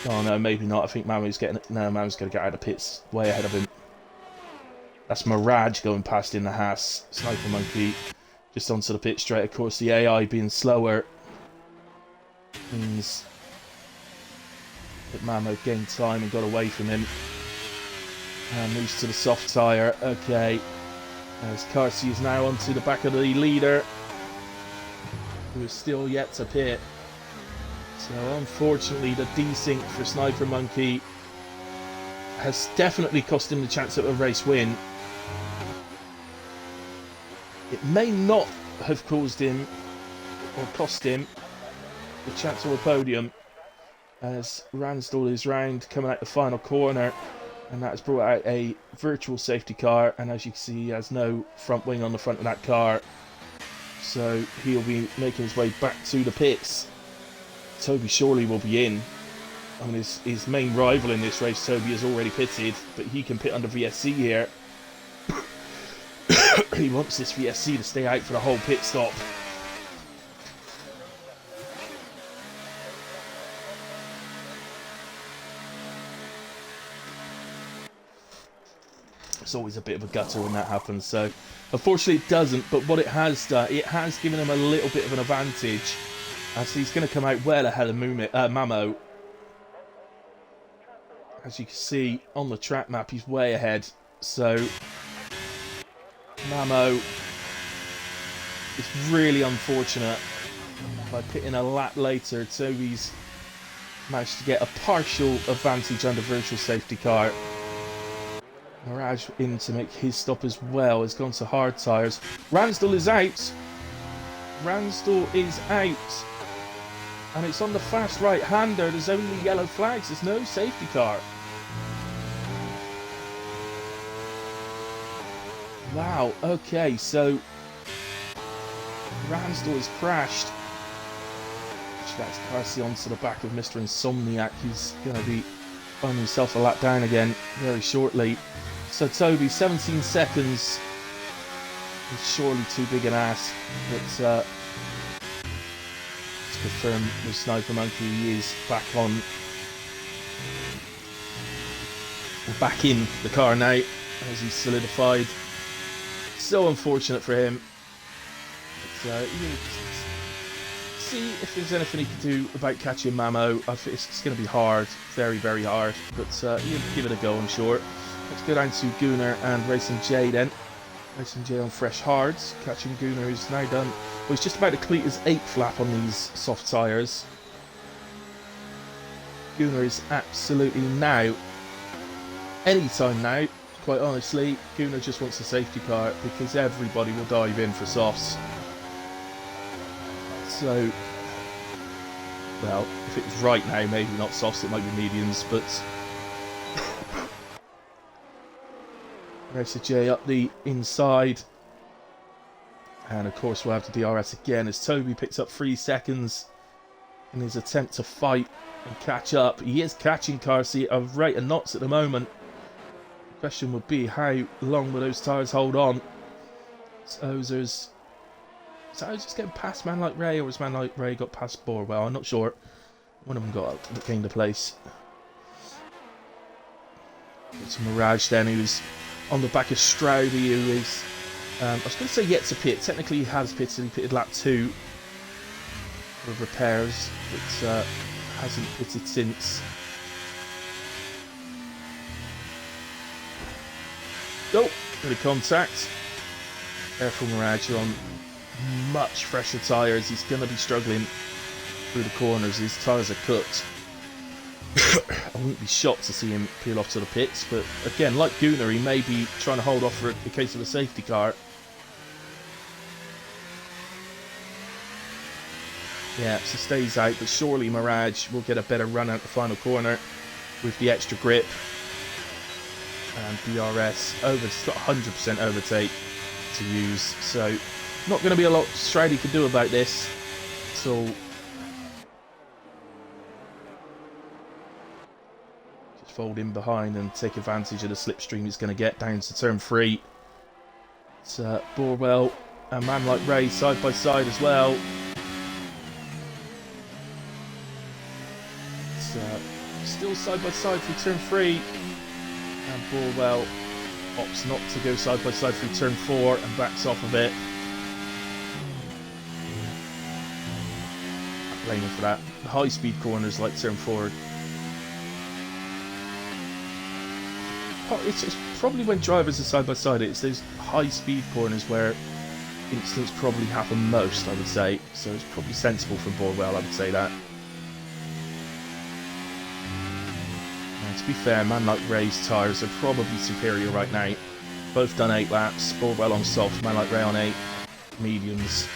Oh no, maybe not. I think Mamo's getting... No, Mamo's going to get out of pits way ahead of him. That's Mirage going past in the Haas. Sniper Monkey just onto the pit straight. Of course, the AI being slower means that Mamo gained time and got away from him. And moves to the soft tyre. Okay. As Carsey is now onto the back of the leader, who is still yet to pit. So unfortunately, the desync for Sniper Monkey has definitely cost him the chance at a race win. It may not have caused him, or cost him, the chance of a podium, as Ransdell is round, coming out the final corner, and that has brought out a virtual safety car, and as you can see, he has no front wing on the front of that car, so he'll be making his way back to the pits. Toby surely will be in. I mean, his main rival in this race, Toby, has already pitted, but he can pit under VSC here. He wants this VSC to stay out for the whole pit stop. It's always a bit of a gutter when that happens, so unfortunately it doesn't, but what it has done, it has given him a little bit of an advantage, as he's going to come out well ahead of Mamo. As you can see on the track map, he's way ahead, so Mamo is really unfortunate. By pitting a lap later, Toby's managed to get a partial advantage under virtual safety car. Mirage in to make his stop as well, has gone to hard tyres. Ransdell is out. Ransdell is out. And it's on the fast right-hander. There's only yellow flags. There's no safety car. Wow, okay, so Ransdell has crashed. That's Carsey onto the back of Mr. Insomniac, who's going to be finding himself a lap down again very shortly. So Toby, 17 seconds He's surely too big an ass, but let's confirm with Sniper Monkey he is back on. We're back in the car now as he's solidified. So unfortunate for him. But, see if there's anything he can do about catching Mamo. I think it's going to be hard, very, very hard. But he'll give it a go, I'm sure. Let's go down to Gunnar and Racing J then. Racing J on fresh hards. Catching Gunnar, who's now done. Well, he's just about to complete his 8th lap on these soft tyres. Gunnar is absolutely now, anytime now, quite honestly, Gunnar just wants a safety car because everybody will dive in for softs. So, well, if it was right now, maybe not softs, it might be mediums, but Racer J up the inside. And of course we'll have the DRS again as Toby picks up 3 seconds in his attempt to fight and catch up. He is catching car seat at a rate of knots at the moment. The question would be how long will those tyres hold on? Is Ozers getting past Man Like Ray, or has Man Like Ray got past Borwell? I'm not sure. One of them gained a place. It's Mirage then, who's on the back of Stroudy, who is, I was going to say yet to pit. Technically he has pitted. He pitted lap 2 for repairs, but hasn't pitted since. Oh, bit of contact. Careful, Mirage, you're on much fresher tyres. He's going to be struggling through the corners. His tyres are cooked. I wouldn't be shocked to see him peel off to the pits, but again, like Gunnar, he may be trying to hold off for a case of a safety car. Yeah, so stays out, but surely Mirage will get a better run out the final corner with the extra grip. And DRS over, it's got 100% overtake to use, so not going to be a lot Stroudy can do about this. So just fold in behind and take advantage of the slipstream he's going to get down to turn 3. It's Borwell and Man Like Ray side by side as well. It's still side by side through turn 3. And Borwell opts not to go side by side through turn 4 and backs off of it. I blame him for that. The high speed corners like turn 4. It's probably when drivers are side by side, it's those high speed corners where incidents probably happen most, I would say. So it's probably sensible from Borwell, I would say that. To be fair, Man Like Ray's tyres are probably superior right now. Both done 8 laps. Borwell on soft, Man Like Ray on 8 mediums.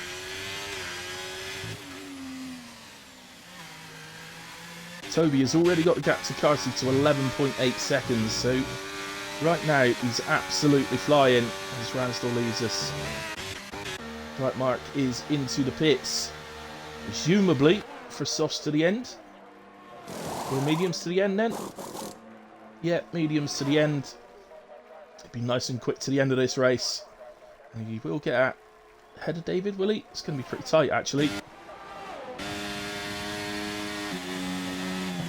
Toby has already got the gap to car seat to 11.8 seconds, so right now he's absolutely flying as Ransdell leaves us. Right, Mark is into the pits, presumably for softs to the end. Or mediums to the end then? Yeah, mediums to the end. It'll be nice and quick to the end of this race. And he will get ahead of David, will he? It's going to be pretty tight, actually.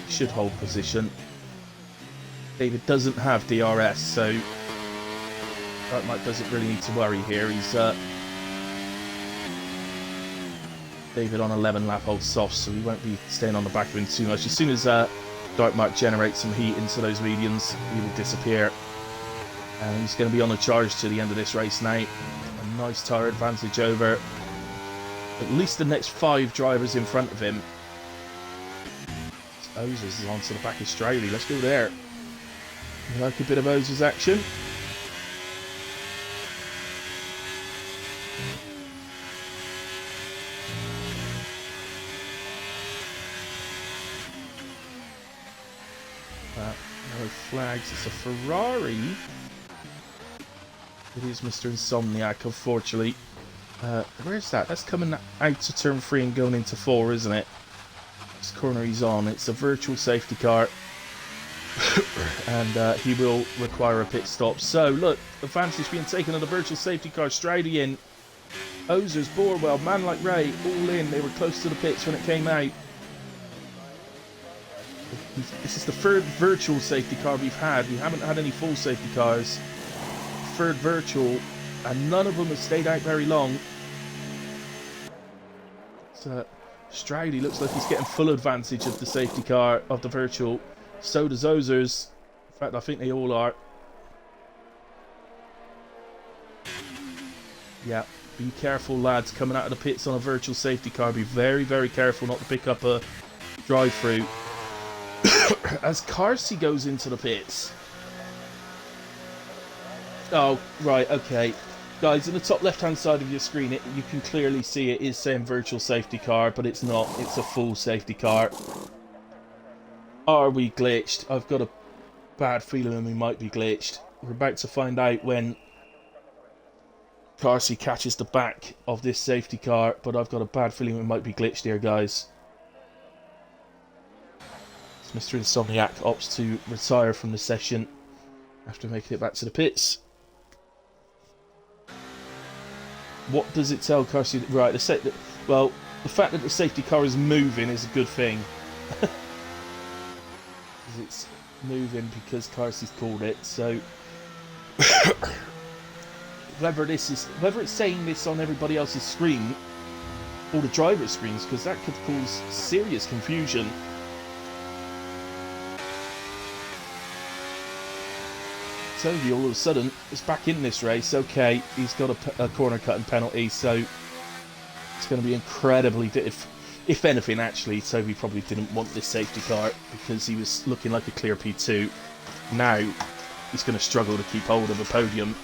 He should hold position. David doesn't have DRS, so Right Mike doesn't really need to worry here. He's David on 11 lap old soft, so he won't be staying on the back of him too much. As soon as Dark Mark generates some heat into those mediums, he will disappear. And he's going to be on a charge to the end of this race now. A nice tyre advantage over at least the next 5 drivers in front of him. Ozers is onto the back of Straley. Let's go there. You like a bit of Ozers action? No flags. It's a Ferrari. It is Mr. Insomniac, unfortunately. Where's that? That's coming out to turn 3 and going into 4, isn't it? This corner he's on. It's a virtual safety car. And he will require a pit stop. So, look, advantage being taken on the virtual safety car. Stridey in. Ozers, Borwell, Man Like Ray, all in. They were close to the pits when it came out. This is the third virtual safety car we've had. We haven't had any full safety cars. Third virtual, and none of them have stayed out very long. So, Stridey looks like he's getting full advantage of the safety car, of the virtual. So does Ozers. In fact, I think they all are. Yeah, be careful, lads, coming out of the pits on a virtual safety car. Be very, very careful not to pick up a drive-through. As Carsey goes into the pits. Oh, right, okay. Guys, in the top left-hand side of your screen, you can clearly see it is saying virtual safety car, but it's not. It's a full safety car. Are we glitched? I've got a bad feeling we might be glitched. We're about to find out when Carsey catches the back of this safety car, but I've got a bad feeling we might be glitched here, guys. Mr. Insomniac opts to retire from the session after making it back to the pits. What does it tell Carsey? Right, well, the fact that the safety car is moving is a good thing. It's moving because Carsey's called it, so whether it's saying this on everybody else's screen or the driver's screens, because that could cause serious confusion. Toby all of a sudden is back in this race. Okay, he's got a corner cutting penalty, so it's going to be incredibly if anything, actually, Toby probably didn't want this safety car because he was looking like a clear P2. Now he's going to struggle to keep hold of a podium.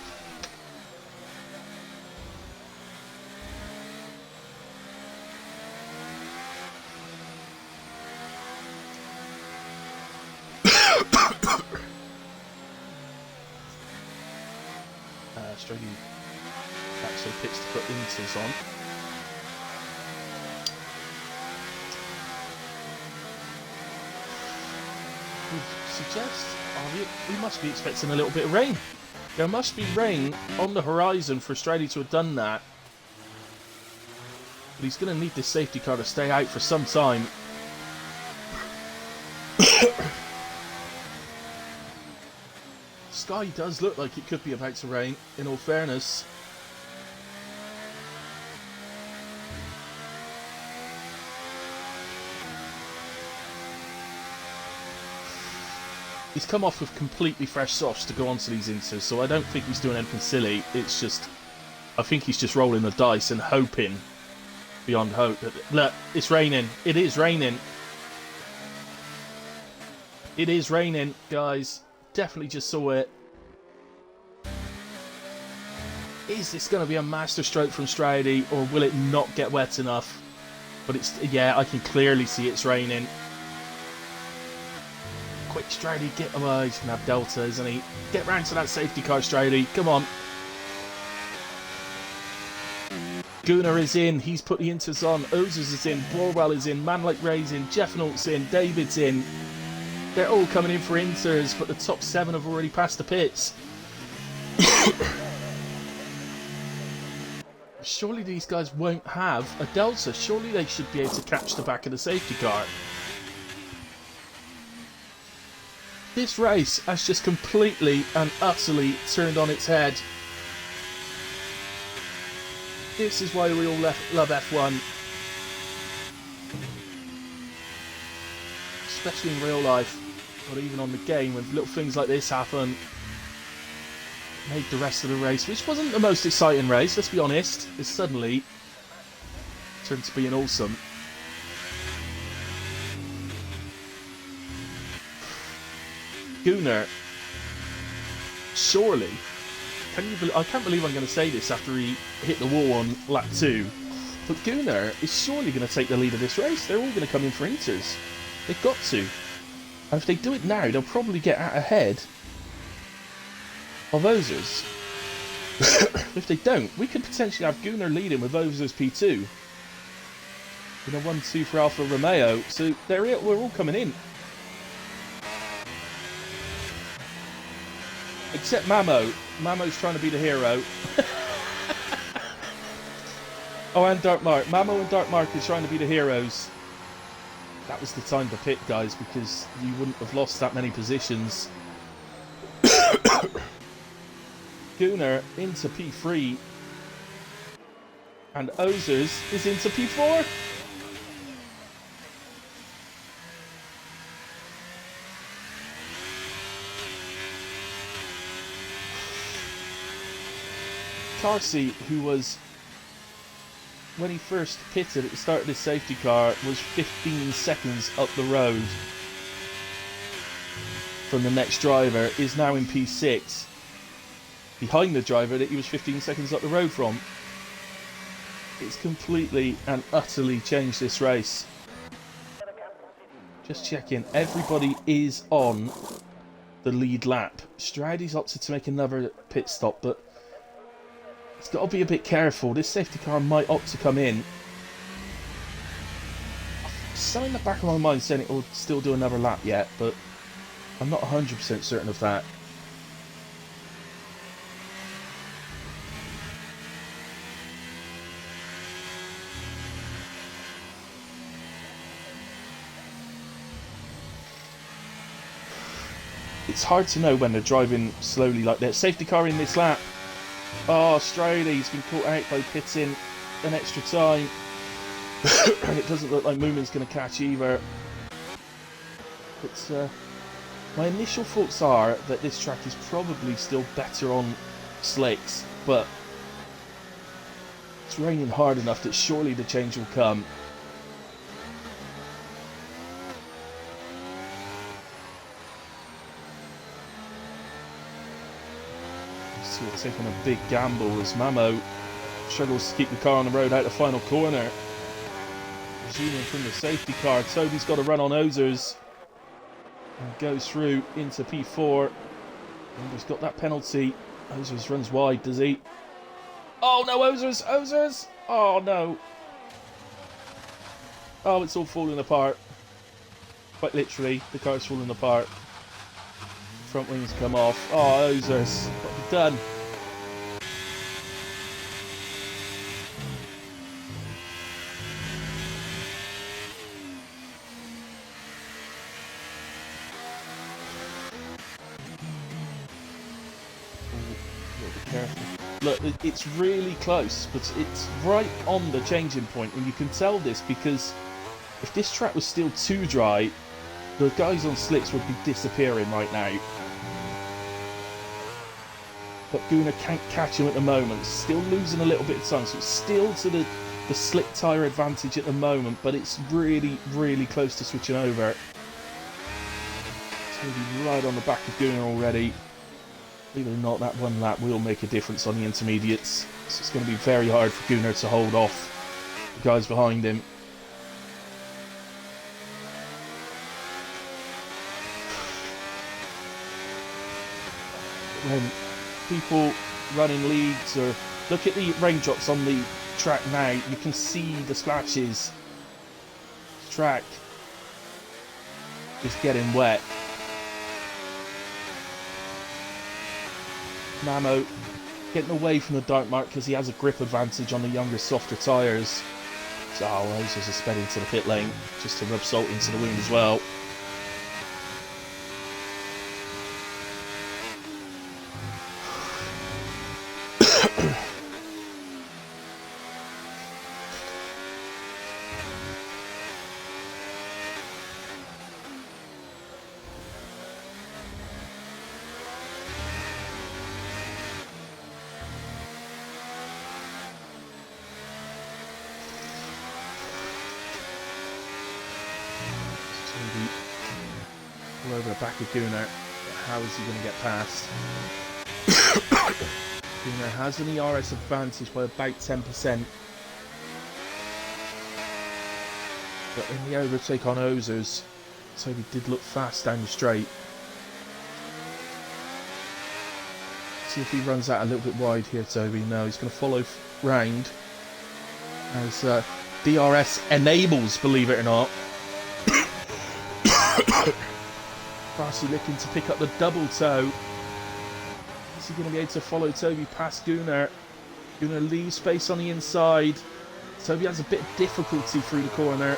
Struggling back to the pits to put Inters on. Would suggest we must be expecting a little bit of rain. There must be rain on the horizon for Stridey to have done that. But he's going to need this safety car to stay out for some time. Sky does look like it could be about to rain, in all fairness. He's come off with completely fresh softs to go onto these Inters, so I don't think he's doing anything silly. It's just, I think he's just rolling the dice and hoping, beyond hope, that, look, it's raining. It is raining. It is raining, guys. Definitely just saw it. Is this going to be a masterstroke from Stridey, or will it not get wet enough? But it's, yeah, I can clearly see it's raining. Quick, Stridey, get away. He's going to have Delta, isn't he? Get round to that safety car, Stridey. Come on. Gunnar is in. He's put the Inters on. Ozers is in. Borwell is in. Man Like Ray's in. Jeffnaught's in. David's in. They're all coming in for Inters, but the top 7 have already passed the pits. Surely these guys won't have a Delta. Surely they should be able to catch the back of the safety car. This race has just completely and utterly turned on its head. This is why we all love F1. Especially in real life, or even on the game, when little things like this happen. Made the rest of the race, which wasn't the most exciting race, let's be honest, it suddenly turned to be an awesome. Gunnar, surely, I can't believe I'm going to say this after he hit the wall on lap 2, but Gunnar is surely going to take the lead of this race. They're all going to come in for Inters. They've got to. And if they do it now, they'll probably get out ahead of Ozers. If they don't, we could potentially have Gunnar leading with Ozers P2 in a 1-2 for Alfa Romeo. So we're all coming in. Except Mamo. Mamo's trying to be the hero. Oh, and Dark Mark. Mamo and Dark Mark are trying to be the heroes. That was the time to pit, guys, because you wouldn't have lost that many positions. Gunnar into P3. And Ozers is into P4. Carsey, who was, when he first pitted at the start of this safety car, was 15 seconds up the road from the next driver, is now in P6, behind the driver that he was 15 seconds up the road from. It's completely and utterly changed this race. Just checking, everybody is on the lead lap. Straddy's opted to make another pit stop, but he's got to be a bit careful. This safety car might opt to come in. Something in the back of my mind saying it will still do another lap yet, but I'm not 100% certain of that. It's hard to know when they're driving slowly like that. Safety car in this lap. Oh, Strady's been caught out by pitting an extra time. And it doesn't look like Moomin's going to catch either. But my initial thoughts are that this track is probably still better on slicks, but it's raining hard enough that surely the change will come. We're taking a big gamble as Mamo struggles to keep the car on the road out the final corner. Resuming from the safety car, Toby's got a run on Ozers and goes through into P4. And he's got that penalty. Ozers runs wide, does he? Oh no, Ozers! Ozers! Oh no! Oh, it's all falling apart. Quite literally, the car's falling apart. Front wings come off. Oh, Ozers, what have you done? Be careful. Look, it's really close, but it's right on the changing point, and you can tell this because if this track was still too dry, the guys on slicks would be disappearing right now. But Gunnar can't catch him at the moment. Still losing a little bit of time, so it's still to the slick tyre advantage at the moment, but it's really, really close to switching over. It's going to be right on the back of Gunnar already. Believe it or not, that one lap will make a difference on the intermediates. So it's going to be very hard for Gunnar to hold off the guys behind him. When people running leagues or look at the raindrops on the track now, you can see the splashes. The track is getting wet. Mamo getting away from the Dark Mark because he has a grip advantage on the younger, softer tyres. So Ozers are sped into the pit lane just to rub salt into the wound as well. All over the back of Gunnar. How is he going to get past? Gunnar has an ERS advantage by about 10%. But in the overtake on Ozers, Toby did look fast down the straight. See if he runs out a little bit wide here, Toby. No, he's going to follow round as DRS enables, believe it or not. Farsi looking to pick up the double toe. Is he going to be able to follow Toby past Gunnar? Gunnar leaves space on the inside. Toby has a bit of difficulty through the corner,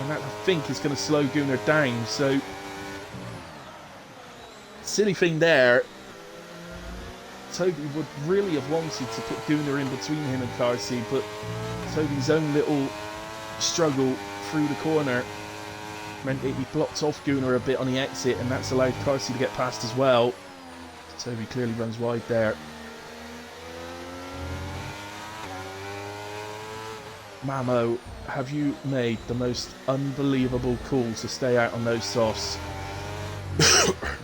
and that I think is going to slow Gunnar down. So, silly thing there. Toby would really have wanted to put Gunnar in between him and Carsey, but Toby's own little struggle through the corner meant that he blocked off Gunnar a bit on the exit, and that's allowed Carsey to get past as well. Toby clearly runs wide there. Mamo, have you made the most unbelievable call to stay out on those softs?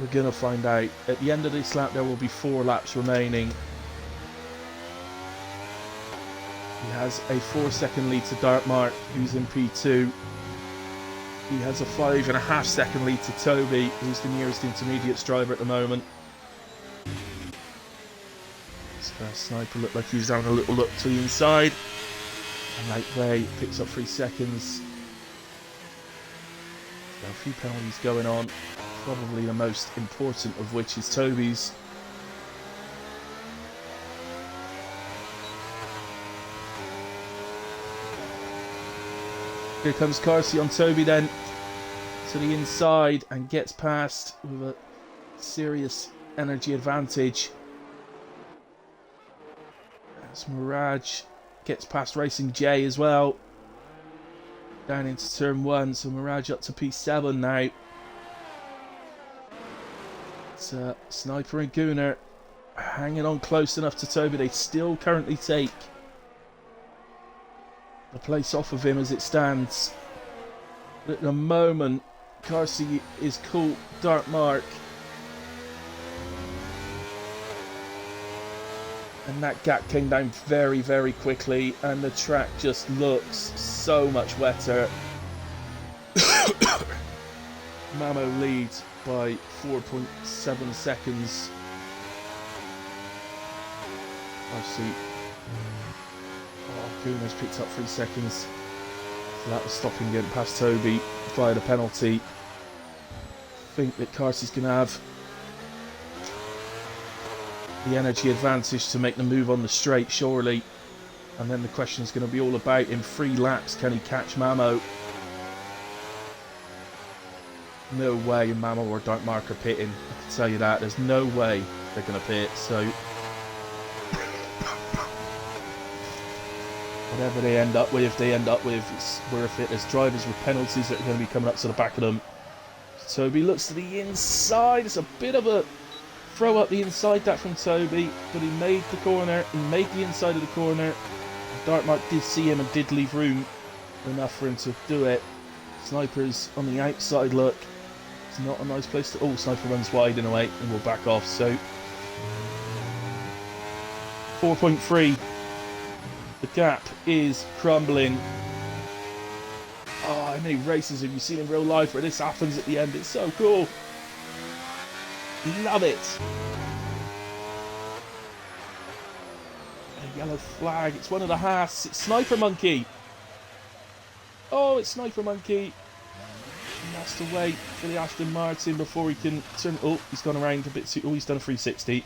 We're going to find out. At the end of this lap, there will be 4 laps remaining. He has a 4-second lead to Dartmark, who's in P2. He has a 5.5-second lead to Toby, who's the nearest intermediates driver at the moment. Sniper looked like he was having a little look to the inside. And Light Ray picks up 3 seconds. There are a few penalties going on. Probably the most important of which is Toby's. Here comes Carsey on Toby then. To the inside and gets past with a serious energy advantage. As Mirage gets past Racing J as well. Down into turn 1, so Mirage up to P7 now. It's Sniper and Gunnar hanging on close enough to Toby. They still currently take the place off of him as it stands. But at the moment, Carsey is caught Dartmark. And that gap came down very, very quickly, and the track just looks so much wetter. Mamo leads by 4.7 seconds. Obviously, Gunnar's picked up 3 seconds. So that was stopping getting past Toby via the penalty. I think that Carsey's going to have the energy advantage to make the move on the straight, surely. And then the question is going to be all about in 3 laps, can he catch Mamo? No way Mamo or Dartmark are pitting. I can tell you that. There's no way they're going to pit. So whatever they end up with, it's worth it. There's drivers with penalties that are going to be coming up to the back of them. Toby looks to the inside. It's a bit of a throw up the inside that from Toby, but he made the corner. He made the inside of the corner. Dartmark did see him and did leave room enough for him to do it. Sniper's on the outside look. It's not a nice place to... Oh, Sniper runs wide in a way and will back off. So 4.3. The gap is crumbling. Oh, how many races have you seen in real life where this happens at the end? It's so cool. Love it. A yellow flag. It's one of the Haas. It's Sniper Monkey. Oh, it's Sniper Monkey. He has to wait for the Aston Martin before he can turn... Oh, he's gone around a bit too... Oh, he's done a 360.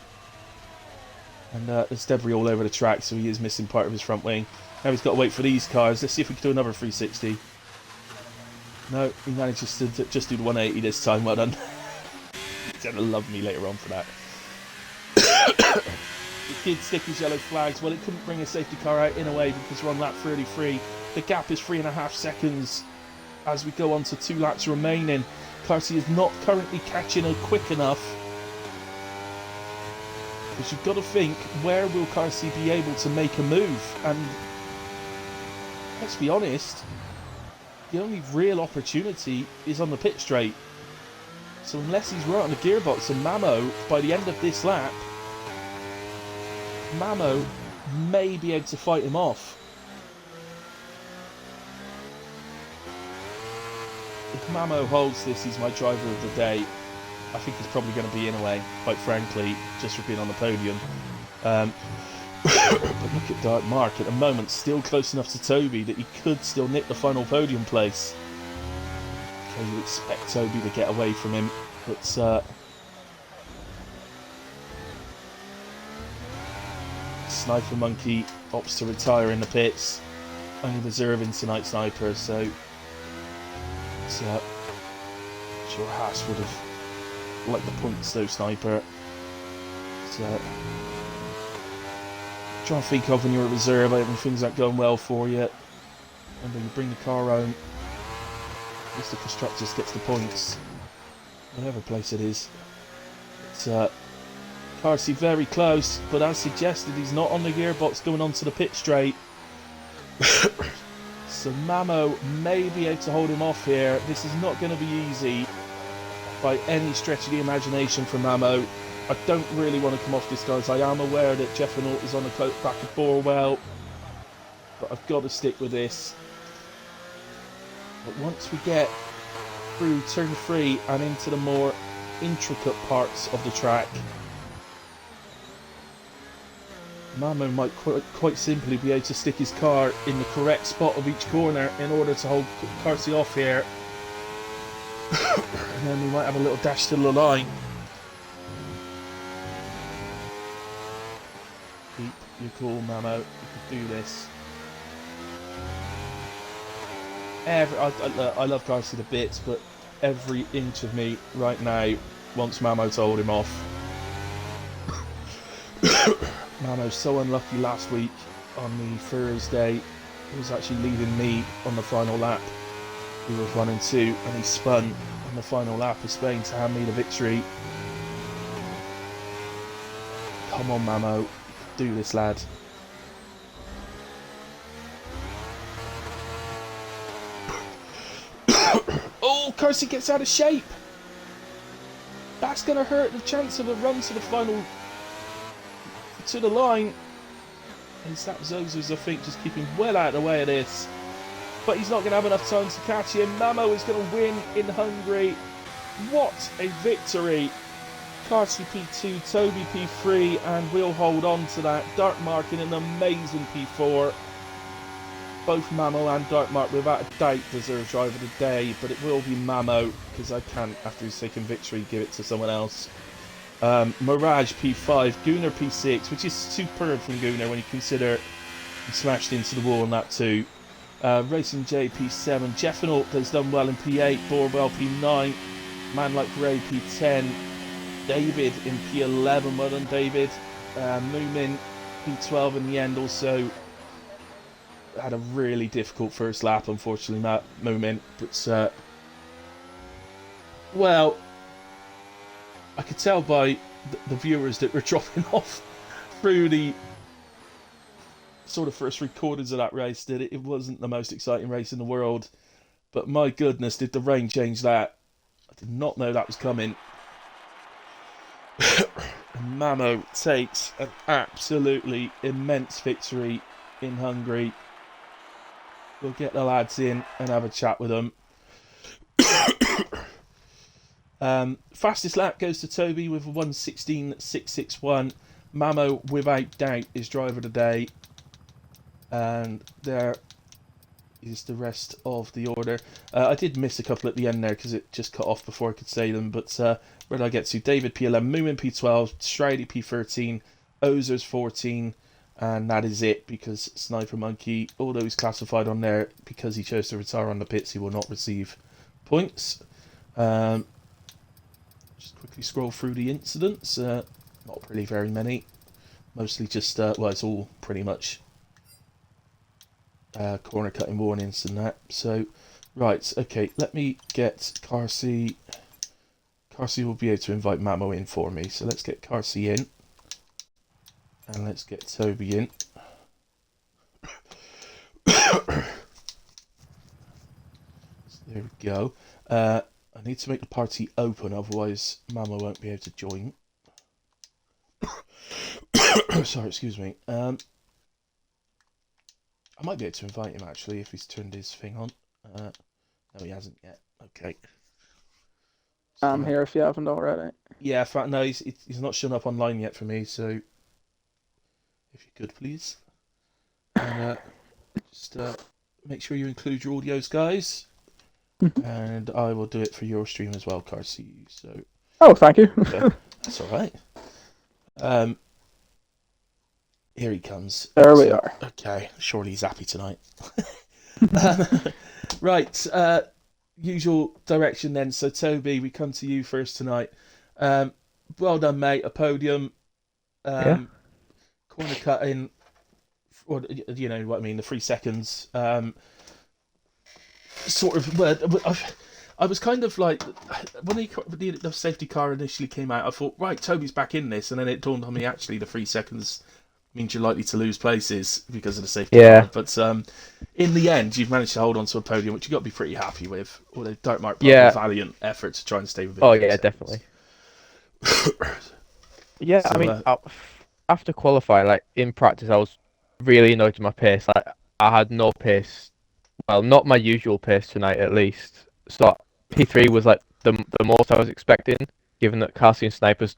And there's debris all over the track, so he is missing part of his front wing. Now he's got to wait for these cars. Let's see if we can do another 360. No, he manages to just do the 180 this time. Well done. He's going to love me later on for that. It did stick his yellow flags. Well, it couldn't bring a safety car out in a way because we're on lap 33. The gap is 3.5 seconds as we go on to 2 laps remaining. Carsey is not currently catching her quick enough. Because you've got to think, where will Carsey be able to make a move? And let's be honest, the only real opportunity is on the pit straight. So unless he's right on the gearbox and Mamo, by the end of this lap, Mamo may be able to fight him off. If Mamo holds this, he's my driver of the day. I think he's probably going to be in a way, quite frankly, just for being on the podium. But look at Dartmark at the moment, still close enough to Toby that he could still nick the final podium place. Okay, you expect Toby to get away from him, but Sniper Monkey opts to retire in the pits. Only reserving tonight Sniper, so it's, sure Haas would have liked the points though, Sniper. So try and think of when you're a reserve, when things aren't going well for you. And then you bring the car home. At least the Constructors gets the points. Whatever place it is. It's Carsey very close, but as suggested, he's not on the gearbox going onto the pit straight. So Mamo may be able to hold him off here. This is not going to be easy by any stretch of the imagination for Mamo. I don't really want to come off this, guys. I am aware that Jeff Renault is on the back of Borwell, but I've got to stick with this. But once we get through turn 3 and into the more intricate parts of the track, Mamo might quite simply be able to stick his car in the correct spot of each corner in order to hold Carsey off here. And then we might have a little dash to the line. Keep your cool, Mamo. You can do this. I love Carsey to bits, but every inch of me right now wants Mamo to hold him off. Mamo's so unlucky last week on the Thursday. He was actually leading me on the final lap. He was 1 and 2, and he spun on the final lap of Spain to hand me the victory. Come on, Mamo. Do this, lad. Oh, Carsey gets out of shape. That's going to hurt the chance of a run to the final, to the line. And Zozos, I think, just keeping well out of the way of this. But he's not going to have enough time to catch him. Mamo is going to win in Hungary. What a victory. Carsey P2, Toby P3, and we'll hold on to that. Dartmark in an amazing P4. Both Mamo and Dartmark, without a doubt, deserve driver of the day, but it will be Mamo, because I can't, after his second victory, give it to someone else. Mirage P5, Gunnar P6, which is superb from Gunnar when you consider he smashed into the wall on that too. Racing J P7, Jeff Renault has done well in P8, Borwell P9, Man Like Ray P10, David in P11, well done David. Moomin P12 in the end, also had a really difficult first lap, unfortunately, Moomin, but well, I could tell by the viewers that were dropping off through the sort of first recordings of that race that it wasn't the most exciting race in the world. But my goodness, did the rain change that? I did not know that was coming. Mamo takes an absolutely immense victory in Hungary. We'll get the lads in and have a chat with them. Fastest lap goes to Toby with a 1:16.661. Mamo, without doubt, is driver of the day. And there is the rest of the order. I did miss a couple at the end there because it just cut off before I could say them. But where did I get to? David P11, Moomin P12, Stridey P13, Ozers 14. And that is it, because Sniper Monkey, although he's classified on there because he chose to retire on the pits, he will not receive points. Just quickly scroll through the incidents. Not really very many. Mostly just, well, it's all pretty much corner cutting warnings and that. So, right, okay, let me get Carsey. Carsey will be able to invite Mamo in for me. So let's get Carsey in. And let's get Toby in. So there we go. I need to make the party open, otherwise Mamo won't be able to join. Sorry, excuse me. I might be able to invite him actually if he's turned his thing on. No, he hasn't yet. Okay. I'm here if you haven't already. Yeah, no, he's not shown up online yet for me, so if you could please. And just make sure you include your audios, guys. And I will do it for your stream as well, Carsey. So. Oh, thank you. Okay. That's all right. Here he comes. There we are. Okay, surely he's happy tonight. Right, usual direction then. So Toby, we come to you first tonight. Well done, mate. A podium. Yeah. Corner cutting. Or you know what I mean? The 3 seconds. Sort of. Well, I was kind of like when the safety car initially came out. I thought, right, Toby's back in this, and then it dawned on me actually the 3 seconds means you're likely to lose places because of the safety car. But in the end, you've managed to hold on to a podium, which you've got to be pretty happy with. Although Dark Mark put a valiant effort to try and stay within. Oh yeah, definitely. Yeah, So, I mean, after qualifying, like in practice, I was really annoyed with my pace. Like I had no pace. Well, not my usual pace tonight, at least. So P3 was like the most I was expecting, given that Cassie and Snipers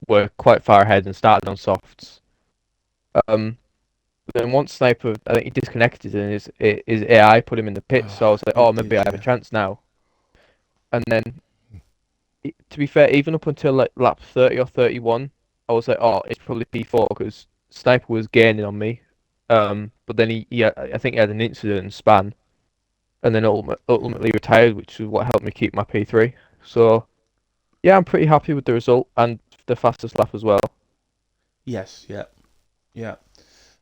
were quite far ahead and started on softs. Then once Sniper, I think he disconnected and his AI put him in the pit. So I was like, oh, maybe I have a chance now. And then, to be fair, even up until like lap 30 or 31, I was like, oh, it's probably P4 because Sniper was gaining on me. But then I think he had an incident and span, and then ultimately retired, which is what helped me keep my P3. So, yeah, I'm pretty happy with the result and the fastest lap as well. Yes, yeah.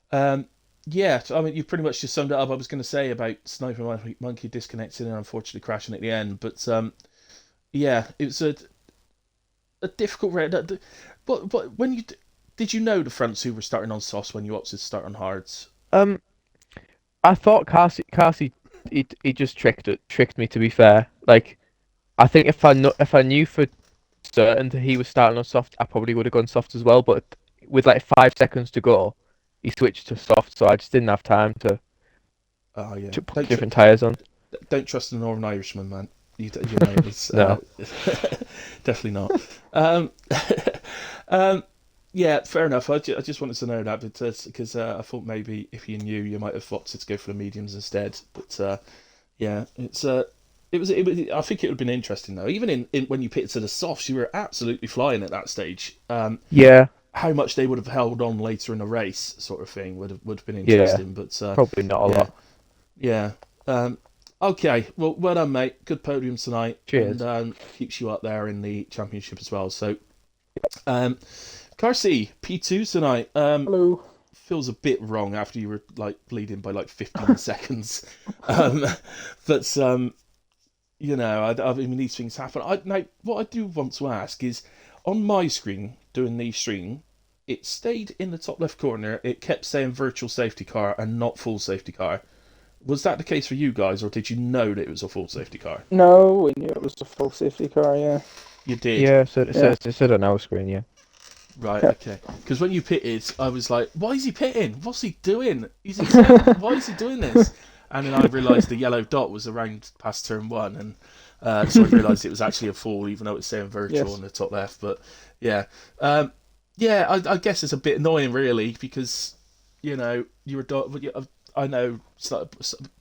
So, I mean, you've pretty much just summed it up. I was going to say about Sniper Monkey disconnecting and unfortunately crashing at the end, but yeah, it was a difficult race. But when did you know the front two were starting on softs when you opted to start on hards? I thought Cassie, he just tricked me. To be fair, like I think if I knew for certain that he was starting on soft, I probably would have gone soft as well. But with like 5 seconds to go, he switched to soft, so I just didn't have time to put different tyres on. Don't trust the Northern Irishman, man. You know, it's No. definitely not. Yeah, fair enough. I just wanted to know that because I thought maybe if you knew, you might have opted to go for the mediums instead. But yeah, it was. I think it would have been interesting though. Even in when you pitted to the softs, you were absolutely flying at that stage. Yeah. How much they would have held on later in the race, sort of thing, would have been interesting. But probably not a lot. Yeah. Okay. Well done, mate. Good podium tonight. Cheers. And keeps you up there in the championship as well. So, Carcy, P2 tonight. Hello. Feels a bit wrong after you were like leading by like 15 seconds. But you know, I mean, these things happen. Now, what I do want to ask is, on my screen doing the stream, it stayed in the top left corner. It kept saying virtual safety car and not full safety car. Was that the case for you guys, or did you know that it was a full safety car? No, we knew it was a full safety car, yeah. You did? Yeah, so it said on our screen, yeah. Right, okay. Because when you pitted, I was like, why is he pitting? What's he doing? Why is he doing this? And then I realised the yellow dot was around past turn 1, and so I realised it was actually a full, even though it's saying virtual on the top left. But yeah. I guess it's a bit annoying, really, because, you know, you were... I know,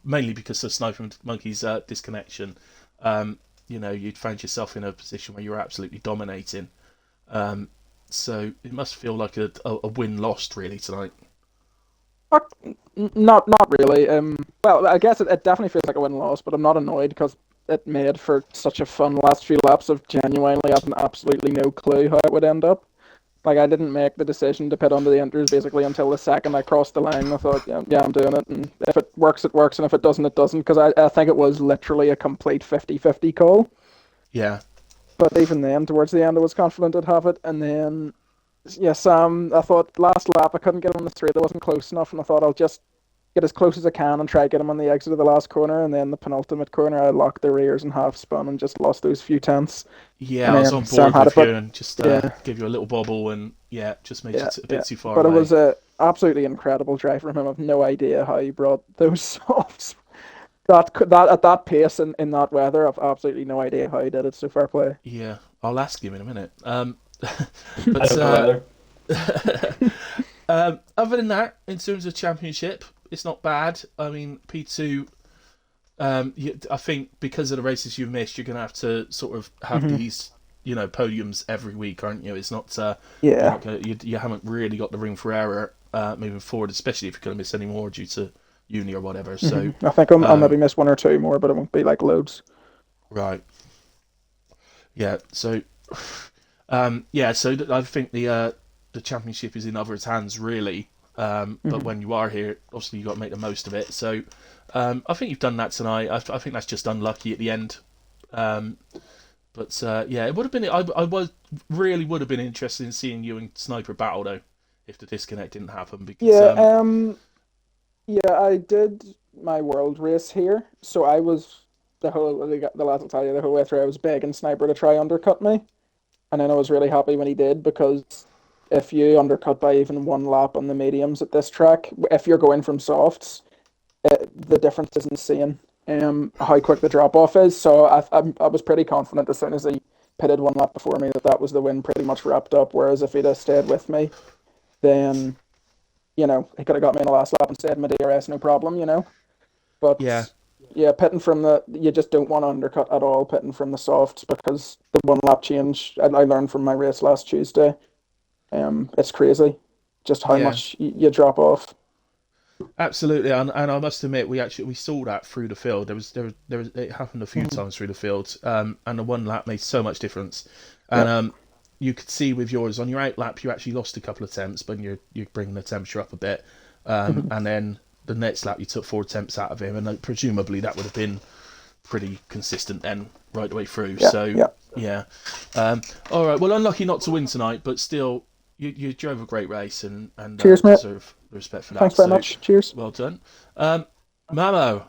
mainly because of Sniper Monkey's disconnection, you know, you'd found yourself in a position where you were absolutely dominating. So it must feel like a win-lost, really, tonight. Not really. Well, I guess it definitely feels like a win-loss, but I'm not annoyed because it made for such a fun last few laps of genuinely having absolutely no clue how it would end up. Like, I didn't make the decision to pit onto the inters basically until the second I crossed the line. I thought, yeah, I'm doing it, and if it works, it works, and if it doesn't, it doesn't, because I think it was literally a complete 50-50 call. Yeah. But even then, towards the end, I was confident I'd have it, and then, yeah, Sam, I thought last lap I couldn't get him on the straight, I wasn't close enough, and I thought I'll just get as close as I can and try to get him on the exit of the last corner, and then the penultimate corner I locked the rears and half spun and just lost those few tenths. Yeah, I was on board with you and just give you a little bobble and just made it a bit too far But away. it was an absolutely incredible drive from him. I've no idea how he brought those softs that at that pace in that weather. I've absolutely no idea how he did it. So fair play. Yeah, I'll ask him in a minute. Other than that, in terms of championship, it's not bad. I mean, P2. I think because of the races you've missed, you're going to have to sort of have these, you know, podiums every week, aren't you? It's not. You haven't really got the room for error. moving forward, especially if you're going to miss any more due to uni or whatever. So, I think I'll maybe miss one or two more, but it won't be like loads. right. Yeah, so I think the championship is in others' hands really. But when you are here, obviously you've got to make the most of it. So I think you've done that tonight. I think that's just unlucky at the end. But it would have been. I would have been interested in seeing you and Sniper battle though, if the disconnect didn't happen. Because I did my world race here, so I was the lads will tell you the whole way through. I was begging Sniper to try undercut me, and then I was really happy when he did, because if you undercut by even one lap on the mediums at this track, if you're going from softs, the difference is insane. How quick the drop off is. So I was pretty confident as soon as he pitted one lap before me that was the win pretty much wrapped up. Whereas if he'd have stayed with me, then he could have got me in the last lap and stayed in my DRS, no problem. But pitting from you just don't want to undercut at all, pitting from the softs, because the one lap change, I learned from my race last Tuesday. It's crazy just how much you drop off. absolutely, and I must admit, we saw that through the field. It happened a few times through the field, and the one lap made so much difference. And you could see with yours on your out lap, you actually lost a couple of temps, but you're bringing the temperature up a bit, and then the next lap you took 4 temps out of him, and presumably that would have been pretty consistent then right the way through. All right, well, unlucky not to win tonight, but still. You drove a great race and Cheers, mate. deserve the respect for that. Thanks very much. Cheers. Well done. Mamo,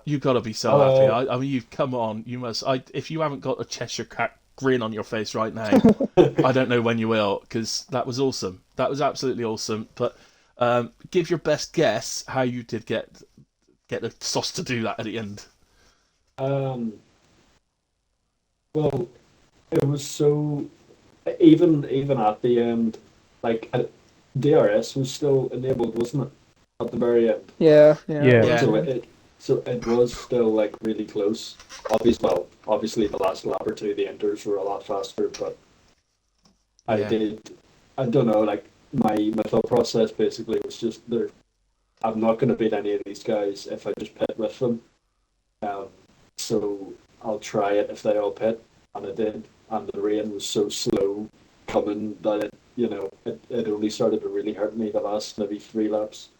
you've got to be so happy. I mean, you've come on. You must. If you haven't got a Cheshire Cat grin on your face right now, I don't know when you will, because that was awesome. That was absolutely awesome. But give your best guess how you did get the sauce to do that at the end. Well, it was so. Even at the end, like DRS was still enabled, wasn't it? At the very end. Yeah. So it was still like really close. Obviously the last lap or two, the enters were a lot faster, but I don't know, like my thought process basically was just I'm not going to beat any of these guys if I just pit with them. So I'll try it if they all pit, and I did. And the rain was so slow coming that it only started to really hurt me the last maybe 3 laps.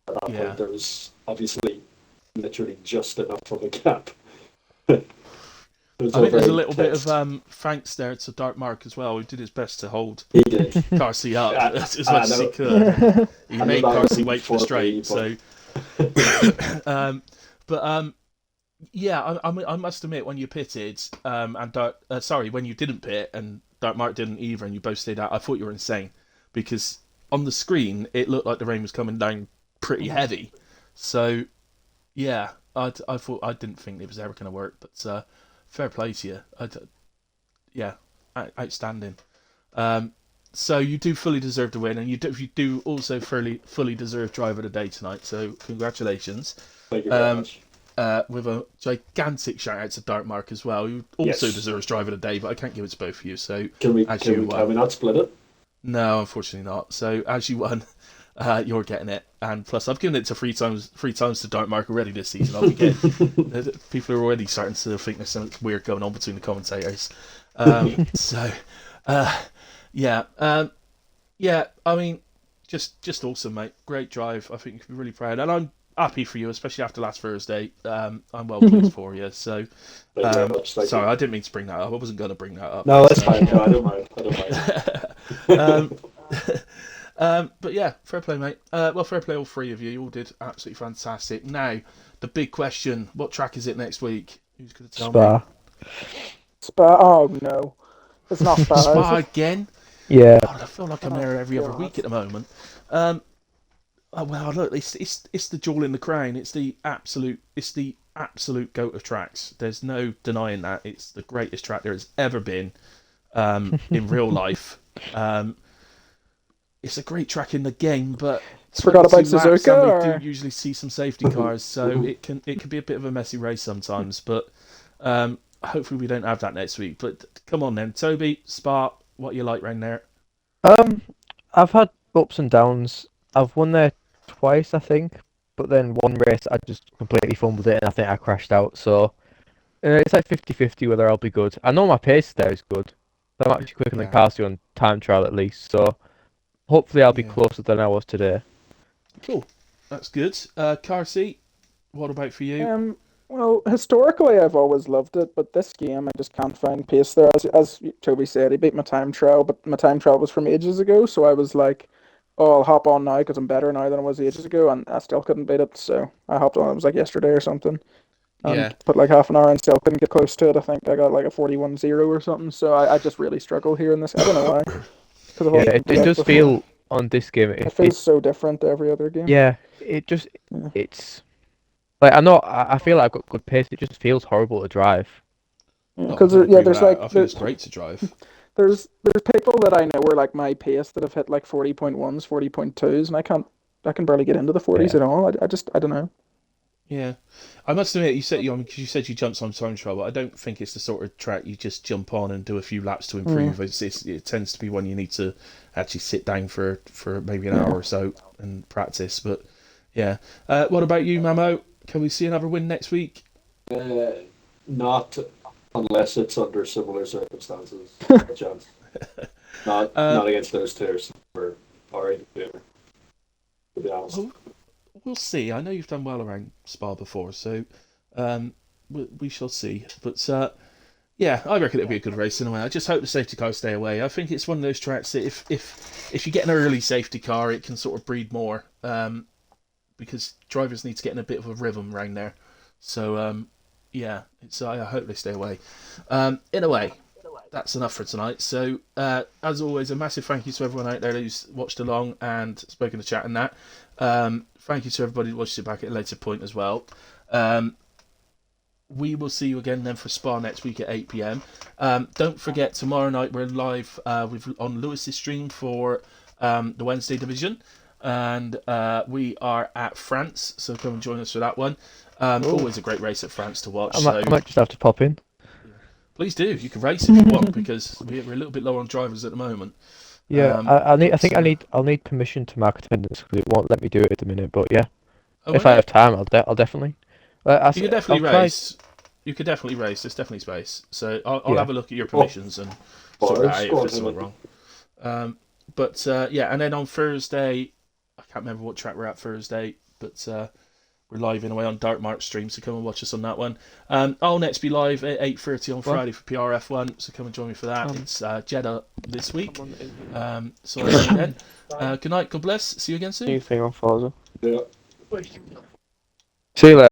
At that point, there was obviously literally just enough of a gap. I think there's a little bit of thanks there to Dark Mark as well, who did his best to hold Carsey up as much as he could. He made Carsey wait for the straight. So, I must admit, when you pitted, when you didn't pit and Dark Mark didn't either, and you both stayed out, I thought you were insane, because on the screen it looked like the rain was coming down pretty heavy. So, I didn't think it was ever going to work, but fair play to you. Outstanding. So you do fully deserve to win, and you do also fully deserve driver of the day tonight. So congratulations. Thank you very much. With a gigantic shout out to Dark Mark as well, who also deserves driver of the day, but I can't give it to both of you. So can we not split it? No, unfortunately not. So as you won, you're getting it, and plus I've given it to three times to Dark Mark already this season. I'll be getting people are already starting to think there's something weird going on between the commentators. I mean, just awesome, mate. Great drive. I think you can be really proud, and I'm happy for you, especially after last Thursday. I'm well pleased for you. So, sorry, I didn't mean to bring that up. I wasn't going to bring that up. No, that's fine. No, I don't mind. But yeah, fair play, mate. Well, fair play, all three of you. You all did absolutely fantastic. Now, the big question: what track is it next week? Who's going to tell me? Spa. Oh no, it's not Spa. Spa again? Yeah. God, I feel like I'm there every other week at the moment. Well, look, it's the jewel in the crown. It's the absolute goat of tracks. There's no denying that. It's the greatest track there has ever been in real life. It's a great track in the game, but forgot about Suzuka. We do usually see some safety cars, so it can be a bit of a messy race sometimes. But hopefully we don't have that next week. But come on then, Toby, Spa, what you like round there? I've had ups and downs I've won there twice, I think, but then one race I just completely fumbled it and I think I crashed out. So it's like 50-50 whether I'll be good. I know my pace there is good. I'm actually quicker than Yeah. Carsey on time trial at least. So hopefully I'll be Yeah. closer than I was today. Cool. That's good. Carsey, what about for you? Well, historically I've always loved it, but this game I just can't find pace there. As Toby said, he beat my time trial, but my time trial was from ages ago, so I was like, "Oh, I'll hop on now because I'm better now than I was ages ago," and I still couldn't beat it. So I hopped on. It was like yesterday or something, Yeah. and put like half an hour and still couldn't get close to it. I think I got like a 41-0 or something. So I just really struggle here in this. I don't know why, because I've Yeah, always it played does before. feel on this game. It feels so different to every other game. Yeah, Yeah. it's like I feel like I've got good pace. It just feels horrible to drive. Yeah, Oh, I because don't agree with there's that. like I think it's great to drive. there's people that I know are like my pace that have hit like 40.1s, 40.2s, and I can barely get into the 40s Yeah. at all. I don't know. Yeah, I must admit, because you said you jumped on time trial, but I don't think it's the sort of track you just jump on and do a few laps to improve. It tends to be one you need to actually sit down for maybe an hour or so and practice. But yeah, what about you, Mamo? Can we see another win next week? Not unless it's under similar circumstances. A chance. Not against those two or already there. To be honest. Well, we'll see. I know you've done well around Spa before, so we shall see. But yeah, I reckon it'll be a good race in a way. I just hope the safety cars stay away. I think it's one of those tracks that if you get an early safety car, it can sort of breed more. Because drivers need to get in a bit of a rhythm around there. So yeah, I hope they stay away. In a way, that's enough for tonight. So as always, a massive thank you to everyone out there who's watched along and spoken to chat and that. Thank you to everybody who watches it back at a later point as well. We will see you again then for Spa next week at 8 p.m. Don't forget, tomorrow night we're live on Lewis's stream for the Wednesday division. And we are at France, so come and join us for that one. Always a great race at France to watch. I might just have to pop in. Please do. You can race if you want, because we're a little bit low on drivers at the moment. Yeah, I'll need permission to mark attendance because it won't let me do it at the minute. But yeah, if I have time, I'll definitely. You can definitely race. You could definitely race. There's definitely space. So I'll have a look at your permissions and sort it out if there's something wrong. But yeah, and then on Thursday, I can't remember what track we're at Thursday, but we're live in a way on Dartmark stream, so come and watch us on that one. I'll next be live at 8:30 on Friday for PRF1, so come and join me for that. It's Jeddah this week. So I'll see you then. Good night, God bless. See you again soon. New thing on Forza. Yeah. See you later.